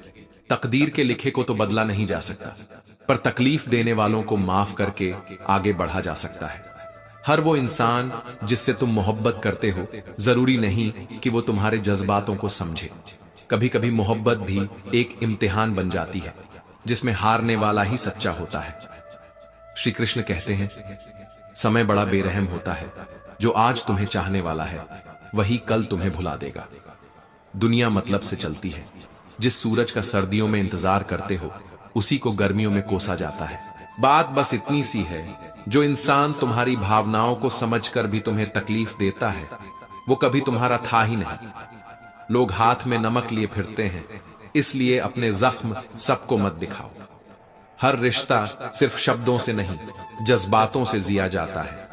तकदीर के लिखे को तो बदला नहीं जा सकता, पर तकलीफ देने वालों को माफ करके आगे बढ़ा जा सकता है। हर वो इंसान जिससे तुम मोहब्बत करते हो जरूरी नहीं कि वो तुम्हारे जज्बातों को समझे। कभी कभी मोहब्बत भी एक इम्तिहान बन जाती है जिसमें हारने वाला ही सच्चा होता है। श्री कृष्ण कहते हैं, समय बड़ा बेरहम होता है। जो आज तुम्हें चाहने वाला है वही कल तुम्हें भुला देगा। दुनिया मतलब से चलती है, जिस सूरज का सर्दियों में इंतजार करते हो उसी को गर्मियों में कोसा जाता है। बात बस इतनी सी है, जो इंसान तुम्हारी भावनाओं को समझकर भी तुम्हें तकलीफ देता है वो कभी तुम्हारा था ही नहीं। लोग हाथ में नमक लिए फिरते हैं, इसलिए अपने जख्म सबको मत दिखाओ। हर रिश्ता सिर्फ शब्दों से नहीं जज्बातों से जिया जाता है,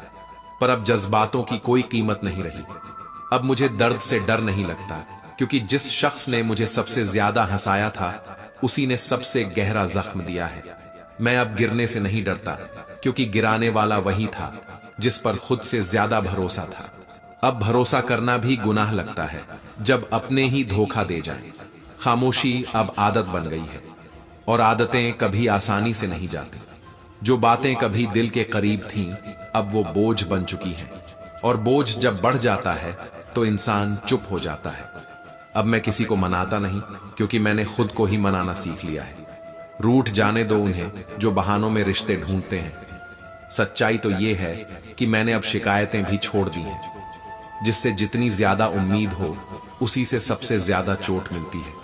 पर अब जज्बातों की कोई कीमत नहीं रही। अब मुझे दर्द से डर नहीं लगता, क्योंकि जिस शख्स ने मुझे सबसे ज्यादा हंसाया था उसी ने सबसे गहरा जख्म दिया है। मैं अब गिरने से नहीं डरता, क्योंकि गिराने वाला वही था जिस पर खुद से ज्यादा भरोसा था। अब भरोसा करना भी गुनाह लगता है जब अपने ही धोखा दे जाएं। खामोशी अब आदत बन गई है, और आदतें कभी आसानी से नहीं जाती। जो बातें कभी दिल के करीब थीं अब वो बोझ बन चुकी हैं, और बोझ जब बढ़ जाता है तो इंसान चुप हो जाता है। अब मैं किसी को मनाता नहीं, क्योंकि मैंने खुद को ही मनाना सीख लिया है। रूठ जाने दो उन्हें जो बहानों में रिश्ते ढूंढते हैं। सच्चाई तो ये है कि मैंने अब शिकायतें भी छोड़ दी हैं। जिससे जितनी ज्यादा उम्मीद हो उसी से सबसे ज्यादा चोट मिलती है।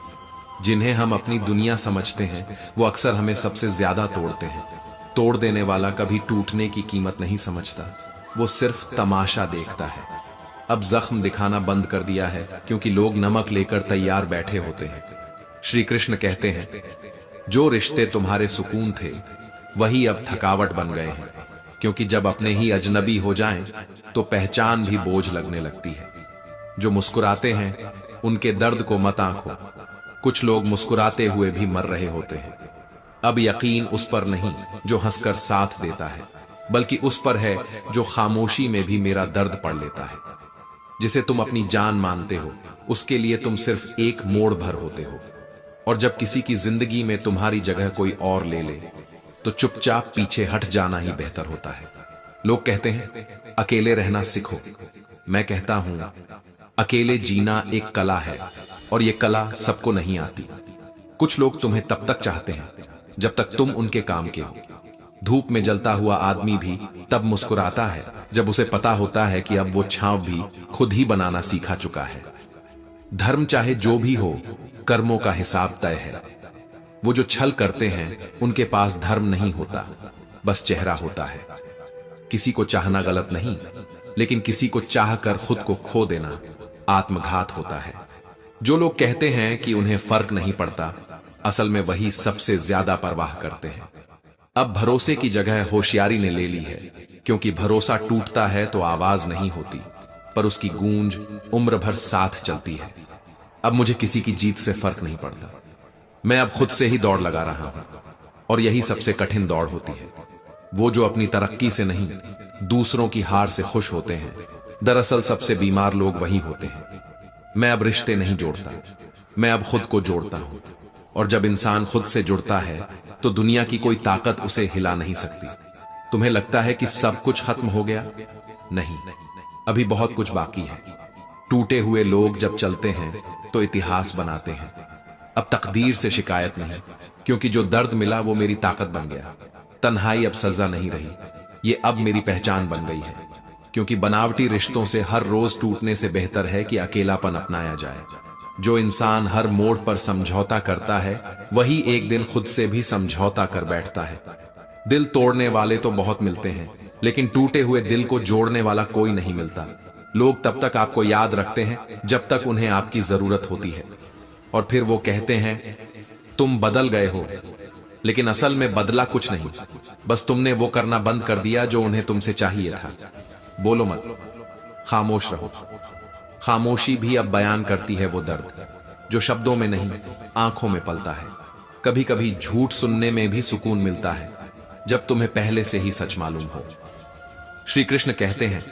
जिन्हें हम अपनी दुनिया समझते हैं वो अक्सर हमें सबसे ज्यादा तोड़ते हैं। तोड़ देने वाला कभी टूटने की कीमत नहीं समझता, वो सिर्फ तमाशा देखता है। अब जख्म दिखाना बंद कर दिया है, क्योंकि लोग नमक लेकर तैयार बैठे होते हैं। श्री कृष्ण कहते हैं, जो रिश्ते तुम्हारे सुकून थे वही अब थकावट बन गए हैं, क्योंकि जब अपने ही अजनबी हो जाएं तो पहचान भी बोझ लगने लगती है। जो मुस्कुराते हैं उनके दर्द को मत आंको, कुछ लोग मुस्कुराते हुए भी मर रहे होते हैं। अब यकीन उस पर नहीं जो हंसकर साथ देता है, बल्कि उस पर है जो खामोशी में भी मेरा दर्द पढ़ लेता है। जिसे तुम अपनी जान मानते हो उसके लिए तुम सिर्फ एक मोड़ भर होते हो, और जब किसी की जिंदगी में तुम्हारी जगह कोई और ले ले तो चुपचाप पीछे हट जाना ही बेहतर होता है। लोग कहते हैं अकेले रहना सीखो, मैं कहता हूं अकेले जीना एक कला है, और ये कला सबको नहीं आती। कुछ लोग तुम्हें तब तक चाहते हैं जब तक तुम उनके काम के हो। धूप में जलता हुआ आदमी भी तब मुस्कुराता है जब उसे पता होता है कि अब वो छांव भी खुद ही बनाना सीखा चुका है। धर्म चाहे जो भी हो, कर्मों का हिसाब तय है। वो जो छल करते हैं उनके पास धर्म नहीं होता, बस चेहरा होता है। किसी को चाहना गलत नहीं, लेकिन किसी को चाहकर खुद को खो देना आत्मघात होता है। जो लोग कहते हैं कि उन्हें फर्क नहीं पड़ता, असल में वही सबसे ज्यादा परवाह करते हैं। अब भरोसे की जगह होशियारी ने ले ली है, क्योंकि भरोसा टूटता है तो आवाज नहीं होती, पर उसकी गूंज उम्र भर साथ चलती है। अब मुझे किसी की जीत से फर्क नहीं पड़ता। मैं अब खुद से ही दौड़ लगा रहा हूं, और यही सबसे कठिन दौड़ होती है। वो जो अपनी तरक्की से नहीं दूसरों की हार से खुश होते हैं, दरअसल सबसे बीमार लोग वही होते हैं। मैं अब रिश्ते नहीं जोड़ता, मैं अब खुद को जोड़ता हूं, और जब इंसान खुद से जुड़ता है तो दुनिया की कोई ताकत उसे हिला नहीं सकती। तुम्हें लगता है कि सब कुछ खत्म हो गया? नहीं, अभी बहुत कुछ बाकी है। टूटे हुए लोग जब चलते हैं तो इतिहास बनाते हैं। अब तकदीर से शिकायत नहीं, क्योंकि जो दर्द मिला वो मेरी ताकत बन गया। तन्हाई अब सजा नहीं रही, ये अब मेरी पहचान बन गई है। क्योंकि बनावटी रिश्तों से हर रोज टूटने से बेहतर है कि अकेलापन अपनाया जाए। जो इंसान हर मोड़ पर समझौता करता है वही एक दिन खुद से भी समझौता कर बैठता है। दिल तोड़ने वाले तो बहुत मिलते हैं, लेकिन टूटे हुए दिल को जोड़ने वाला कोई नहीं मिलता। लोग तब तक आपको याद रखते हैं जब तक उन्हें आपकी जरूरत होती है, और फिर वो कहते हैं तुम बदल गए हो, लेकिन असल में बदला कुछ नहीं, बस तुमने वो करना बंद कर दिया जो उन्हें तुमसे चाहिए था। बोलो मत, खामोश रहो। खामोशी भी अब बयान करती है वो दर्द जो शब्दों में नहीं आंखों में पलता है। कभी कभी झूठ सुनने में भी सुकून मिलता है, जब तुम्हें पहले से ही सच मालूम हो। श्री कृष्ण कहते हैं,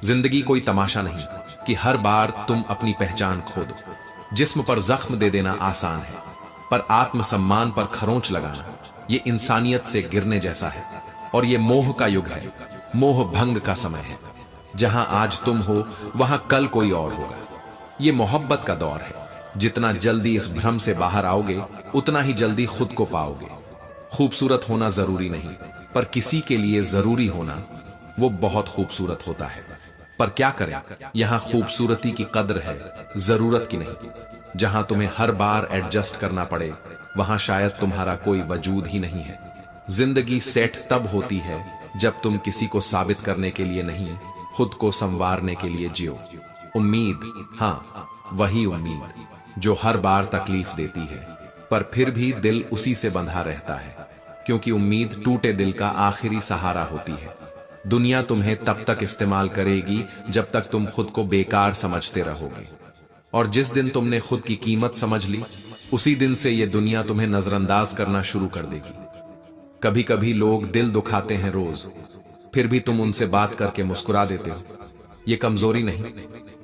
जिंदगी कोई तमाशा नहीं कि हर बार तुम अपनी पहचान खो दो। जिस्म पर जख्म दे देना आसान है, पर आत्मसम्मान पर खरोंच लगाना ये इंसानियत से गिरने जैसा है। और ये मोह का युग है, मोह भंग का समय है। जहां आज तुम हो वहां कल कोई और होगा। ये मोहब्बत का दौर है। जितना जल्दी इस भ्रम से बाहर आओगे उतना ही जल्दी खुद को पाओगे। खूबसूरत होना जरूरी नहीं, पर किसी के लिए जरूरी होना वो बहुत खूबसूरत होता है। पर क्या करें, यहां खूबसूरती की कद्र है, जरूरत की नहीं। जहां तुम्हें हर बार एडजस्ट करना पड़े, वहां शायद तुम्हारा कोई वजूद ही नहीं है। जिंदगी सेट तब होती है जब तुम किसी को साबित करने के लिए नहीं, खुद को संवारने के लिए जियो। उम्मीद, हाँ वही उम्मीद जो हर बार तकलीफ देती है, पर फिर भी दिल उसी से बंधा रहता है, क्योंकि उम्मीद टूटे दिल का आखिरी सहारा होती है। दुनिया तुम्हें तब तक इस्तेमाल करेगी जब तक तुम खुद को बेकार समझते रहोगे, और जिस दिन तुमने खुद की कीमत समझ ली, उसी दिन से ये दुनिया तुम्हें नजरअंदाज करना शुरू कर देगी। कभी कभी लोग दिल दुखाते हैं रोज, फिर भी तुम उनसे बात करके मुस्कुरा देते हो। ये कमजोरी नहीं,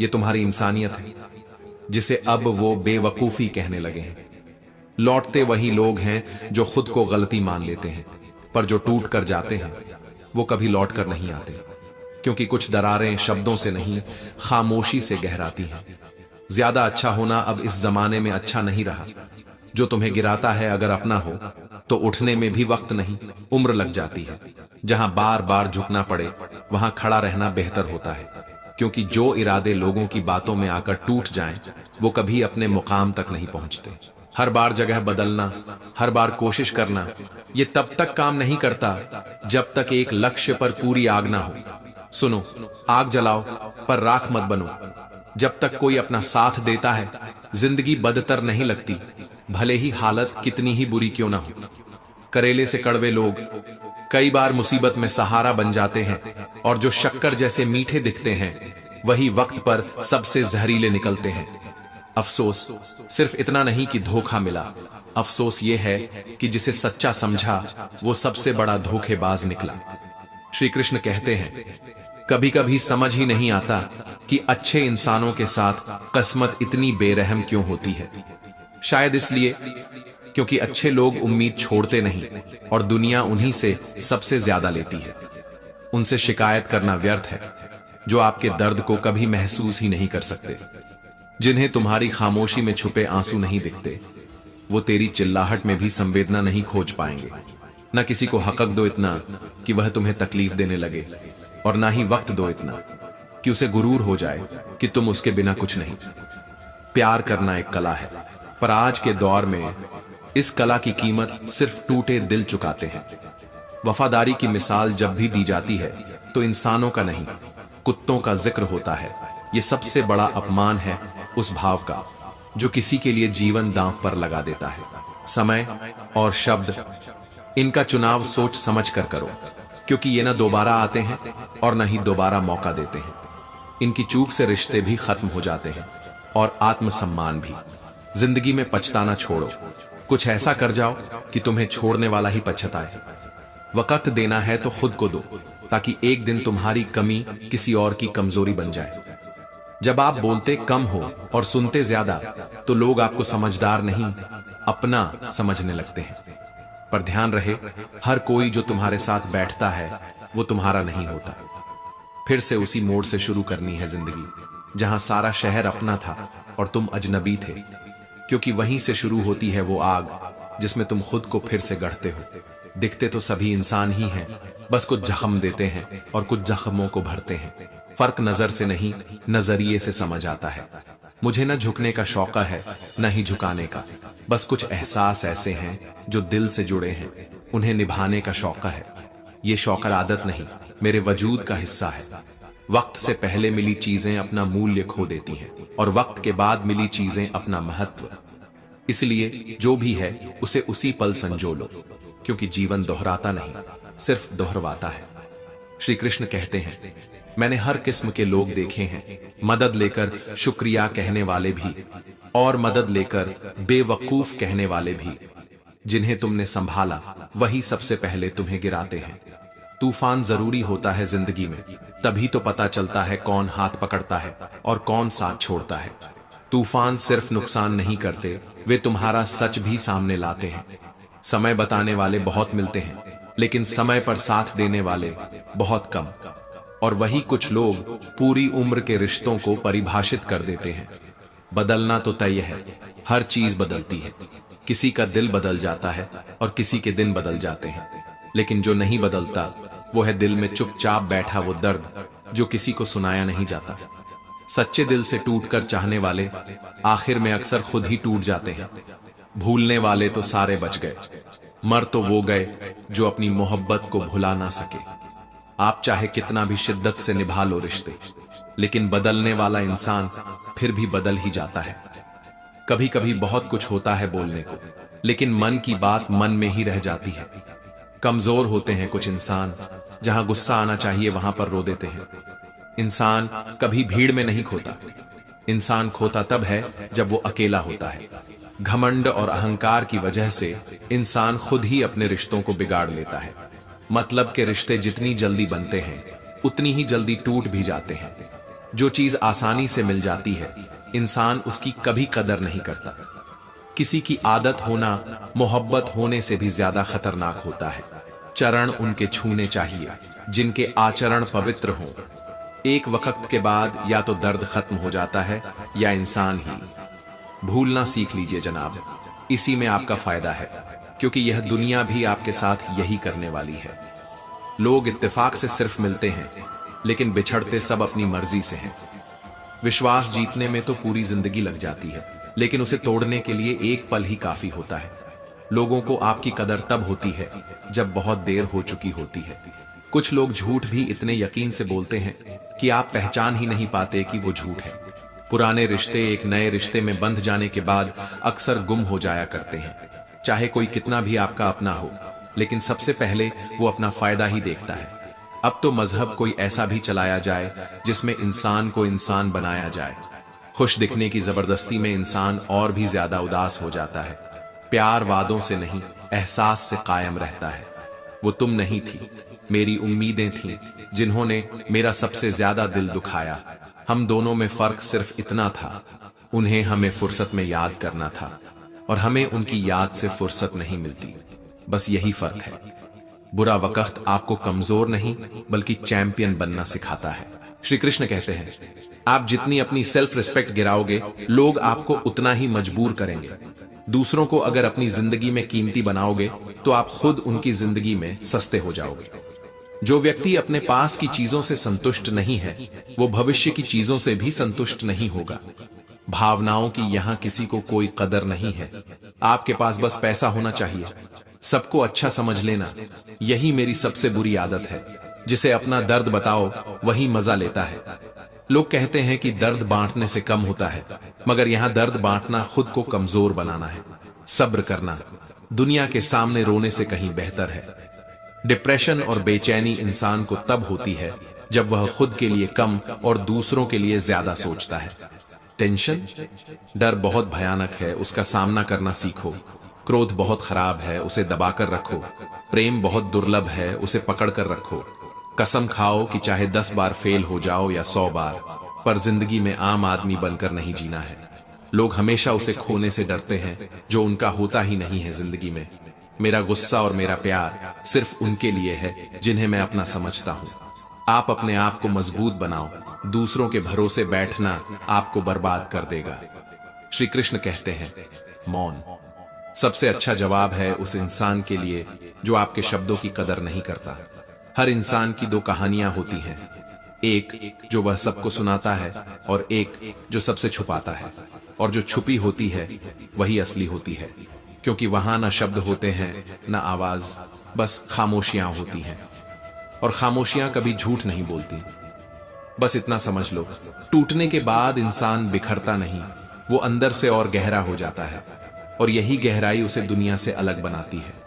ये तुम्हारी इंसानियत है, जिसे अब वो बेवकूफी कहने लगे हैं। लौटते वही लोग हैं जो खुद को गलती मान लेते हैं, पर जो टूट कर जाते हैं वो कभी लौट कर नहीं आते, क्योंकि कुछ दरारें शब्दों से नहीं, खामोशी से गहराती हैं। ज्यादा अच्छा होना अब इस जमाने में अच्छा नहीं रहा। जो तुम्हें गिराता है अगर अपना हो, तो उठने में भी वक्त नहीं, उम्र लग जाती है। जहां बार बार झुकना पड़े, वहां खड़ा रहना बेहतर होता है, क्योंकि जो इरादे लोगों की बातों में आकर टूट जाएं, वो कभी अपने मुकाम तक नहीं पहुंचते। हर बार जगह बदलना, हर बार कोशिश करना, ये तब तक काम नहीं करता जब तक एक लक्ष्य पर पूरी आग ना हो। सुनो, आग जलाओ पर राख मत बनो। जब तक कोई अपना साथ देता है, जिंदगी बदतर नहीं लगती, भले ही हालत कितनी ही बुरी क्यों ना हो। करेले से कड़वे लोग कई बार मुसीबत में सहारा बन जाते हैं, और जो शक्कर जैसे मीठे दिखते हैं, वही वक्त पर सबसे जहरीले निकलते हैं। अफसोस सिर्फ इतना नहीं कि धोखा मिला, अफसोस ये है कि जिसे सच्चा समझा वो सबसे बड़ा धोखेबाज निकला। श्री कृष्ण कहते हैं, कभी कभी समझ ही नहीं आता कि अच्छे इंसानों के साथ किस्मत इतनी बेरहम क्यों होती है। शायद इसलिए क्योंकि अच्छे लोग उम्मीद छोड़ते नहीं, और दुनिया उन्हीं से सबसे ज्यादा लेती है। उनसे शिकायत करना व्यर्थ है, जो आपके दर्द को कभी महसूस ही नहीं कर सकते। जिन्हें तुम्हारी खामोशी में छुपे आंसू नहीं दिखते, वो तेरी चिल्लाहट में भी संवेदना नहीं खोज पाएंगे। न किसी को हक दो इतना कि वह तुम्हें तकलीफ देने लगे, और ना ही वक्त दो इतना कि उसे गुरूर हो जाए कि तुम उसके बिना कुछ नहीं। प्यार करना एक कला है, पर आज के दौर में इस कला की कीमत सिर्फ टूटे दिल चुकाते हैं। वफादारी की मिसाल जब भी दी जाती है तो इंसानों का नहीं, कुत्तों का जिक्र होता है। ये सबसे बड़ा अपमान है उस भाव का जो किसी के लिए जीवन दांव पर लगा देता है। समय और शब्द, इनका चुनाव सोच समझ कर करो, क्योंकि ये ना दोबारा आते हैं और न ही दोबारा मौका देते हैं। इनकी चूक से रिश्ते भी खत्म हो जाते हैं, और आत्मसम्मान भी। जिंदगी में पछताना छोड़ो, कुछ ऐसा कर जाओ कि तुम्हें छोड़ने वाला ही पछताए। वक्त देना है तो खुद को दो, ताकि एक दिन तुम्हारी कमी किसी और की कमजोरी बन जाए। जब आप बोलते कम हो और सुनते ज्यादा, तो लोग आपको समझदार नहीं, अपना समझने लगते हैं। पर ध्यान रहे, हर कोई जो तुम्हारे साथ बैठता है वो तुम्हारा नहीं होता। फिर से उसी मोड़ से शुरू करनी है जिंदगी, जहां सारा शहर अपना था और तुम अजनबी थे, क्योंकि वहीं से शुरू होती है वो आग जिसमें तुम खुद को फिर से गढ़ते हो। दिखते तो सभी इंसान ही हैं, बस कुछ जख्म देते हैं और कुछ जख्मों को भरते हैं। फर्क नजर से नहीं, नजरिए से समझ आता है। मुझे न झुकने का शौक है, न ही झुकाने का, बस कुछ एहसास ऐसे हैं जो दिल से जुड़े हैं, उन्हें निभाने का शौक है। ये शौक आदत नहीं, मेरे वजूद का हिस्सा है। वक्त से पहले मिली चीजें अपना मूल्य खो देती हैं, और वक्त के बाद मिली चीजें अपना महत्व। इसलिए जो भी है उसे उसी पल संजो लो, क्योंकि जीवन दोहराता नहीं, सिर्फ दोहरवाता है। श्री कृष्ण कहते हैं, मैंने हर किस्म के लोग देखे हैं, मदद लेकर शुक्रिया कहने वाले भी, और मदद लेकर बेवकूफ कहने वाले भी। जिन्हें तुमने संभाला वही सबसे पहले तुम्हें गिराते हैं। तूफान जरूरी होता है जिंदगी में, तभी तो पता चलता है कौन हाथ पकड़ता है और कौन साथ छोड़ता है। तूफान सिर्फ नुकसान नहीं करते, वे तुम्हारा सच भी सामने लाते हैं। समय बताने वाले बहुत मिलते हैं, लेकिन समय पर साथ देने वाले बहुत कम। और वही कुछ लोग पूरी उम्र के रिश्तों को परिभाषित कर देते हैं। बदलना तो तय है, हर चीज बदलती है। किसी का दिल बदल जाता है और किसी के दिन बदल जाते हैं, लेकिन जो नहीं बदलता वो है दिल में चुपचाप बैठा वो दर्द जो किसी को सुनाया नहीं जाता। सच्चे दिल से टूटकर चाहने वाले आखिर में अक्सर खुद ही टूट जाते हैं। भूलने वाले तो सारे बच गए, मर तो वो गए जो अपनी मोहब्बत को भुला ना सके। आप चाहे कितना भी शिद्दत से निभा लो रिश्ते, लेकिन बदलने वाला इंसान फिर भी बदल ही जाता है। कभी कभी बहुत कुछ होता है बोलने को, लेकिन मन की बात मन में ही रह जाती है। कमजोर होते हैं कुछ इंसान, जहां गुस्सा आना चाहिए वहां पर रो देते हैं। इंसान कभी भीड़ में नहीं खोता, इंसान खोता तब है जब वो अकेला होता है। घमंड और अहंकार की वजह से इंसान खुद ही अपने रिश्तों को बिगाड़ लेता है। मतलब के रिश्ते जितनी जल्दी बनते हैं उतनी ही जल्दी टूट भी जाते हैं। जो चीज आसानी से मिल जाती है इंसान उसकी कभी कदर नहीं करता। किसी की आदत होना मोहब्बत होने से भी ज्यादा खतरनाक होता है। चरण उनके छूने चाहिए जिनके आचरण पवित्र हों। एक वक्त के बाद या तो दर्द खत्म हो जाता है या इंसान ही। भूलना सीख लीजिए जनाब, इसी में आपका फायदा है, क्योंकि यह दुनिया भी आपके साथ यही करने वाली है। लोग इत्तेफाक से सिर्फ मिलते हैं, लेकिन बिछड़ते सब अपनी मर्जी से हैं। विश्वास जीतने में तो पूरी जिंदगी लग जाती है, लेकिन उसे तोड़ने के लिए एक पल ही काफी होता है। लोगों को आपकी कदर तब होती है जब बहुत देर हो चुकी होती है। कुछ लोग झूठ भी इतने यकीन से बोलते हैं कि आप पहचान ही नहीं पाते कि वो झूठ है। पुराने रिश्ते एक नए रिश्ते में बंध जाने के बाद अक्सर गुम हो जाया करते हैं। चाहे कोई कितना भी आपका अपना हो, लेकिन सबसे पहले वो अपना फायदा ही देखता है। अब तो मजहब कोई ऐसा भी चलाया जाए जिसमें इंसान को इंसान बनाया जाए। खुश दिखने की जबरदस्ती में इंसान और भी ज्यादा उदास हो जाता है। प्यार वादों से नहीं, एहसास से कायम रहता है। वो तुम नहीं थी, मेरी उम्मीदें थीं जिन्होंने मेरा सबसे ज्यादा दिल दुखाया। हम दोनों में फर्क सिर्फ इतना था, उन्हें हमें फुर्सत में याद करना था और हमें उनकी याद से फुर्सत नहीं मिलती। बस यही फर्क है। बुरा वक्त आपको कमजोर नहीं बल्कि चैंपियन बनना सिखाता है। श्री कृष्ण कहते हैं, आप जितनी अपनी सेल्फ रिस्पेक्ट गिराओगे, लोग आपको उतना ही मजबूर करेंगे। दूसरों को अगर अपनी जिंदगी में कीमती बनाओगे तो आप खुद उनकी जिंदगी में सस्ते हो जाओगे। जो व्यक्ति अपने पास की चीजों से संतुष्ट नहीं है, वो भविष्य की चीजों से भी संतुष्ट नहीं होगा। भावनाओं की यहाँ किसी को कोई कदर नहीं है। आपके पास बस पैसा होना चाहिए। सबको अच्छा समझ लेना, यही मेरी सबसे बुरी आदत है। जिसे अपना दर्द बताओ वही मजा लेता है। लोग कहते हैं कि दर्द बांटने से कम होता है, मगर यहाँ दर्द बांटना खुद को कमजोर बनाना है। सब्र करना दुनिया के सामने रोने से कहीं बेहतर है। डिप्रेशन और बेचैनी इंसान को तब होती है जब वह खुद के लिए कम और दूसरों के लिए ज्यादा सोचता है। टेंशन, डर बहुत भयानक है, उसका सामना करना सीखो। क्रोध बहुत खराब है, उसे दबाकर रखो। प्रेम बहुत दुर्लभ है, उसे पकड़ कर रखो। कसम खाओ कि चाहे 10 बार फेल हो जाओ या 100 बार, पर जिंदगी में आम आदमी बनकर नहीं जीना है। लोग हमेशा उसे खोने से डरते हैं जो उनका होता ही नहीं है जिंदगी में। मेरा गुस्सा और मेरा प्यार सिर्फ उनके लिए है जिन्हें मैं अपना समझता हूँ। आप अपने आप को मजबूत बनाओ, दूसरों के भरोसे बैठना आपको बर्बाद कर देगा। श्री कृष्ण कहते हैं, मौन सबसे अच्छा जवाब है उस इंसान के लिए जो आपके शब्दों की कदर नहीं करता। हर इंसान की 2 कहानियां होती हैं, एक जो वह सबको सुनाता है और एक जो सबसे छुपाता है। और जो छुपी होती है वही असली होती है, क्योंकि वहां ना शब्द होते हैं ना आवाज, बस खामोशियां होती हैं। और खामोशियां कभी झूठ नहीं बोलती। बस इतना समझ लो, टूटने के बाद इंसान बिखरता नहीं, वो अंदर से और गहरा हो जाता है। और यही गहराई उसे दुनिया से अलग बनाती है।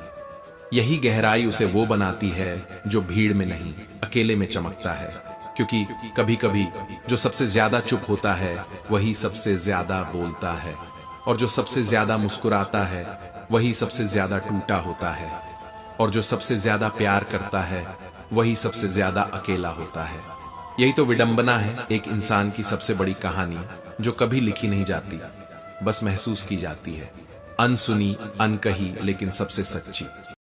यही गहराई उसे वो बनाती है जो भीड़ में नहीं, अकेले में चमकता है। क्योंकि कभी कभी जो सबसे ज्यादा चुप होता है वही सबसे ज्यादा बोलता है, और जो सबसे ज्यादा मुस्कुराता है वही सबसे ज्यादा टूटा होता है, और जो सबसे ज्यादा प्यार करता है वही सबसे ज्यादा अकेला होता है। यही तो विडंबना है एक इंसान की सबसे बड़ी कहानी, जो कभी लिखी नहीं जाती, बस महसूस की जाती है। अनसुनी, अनकही, लेकिन सबसे सच्ची।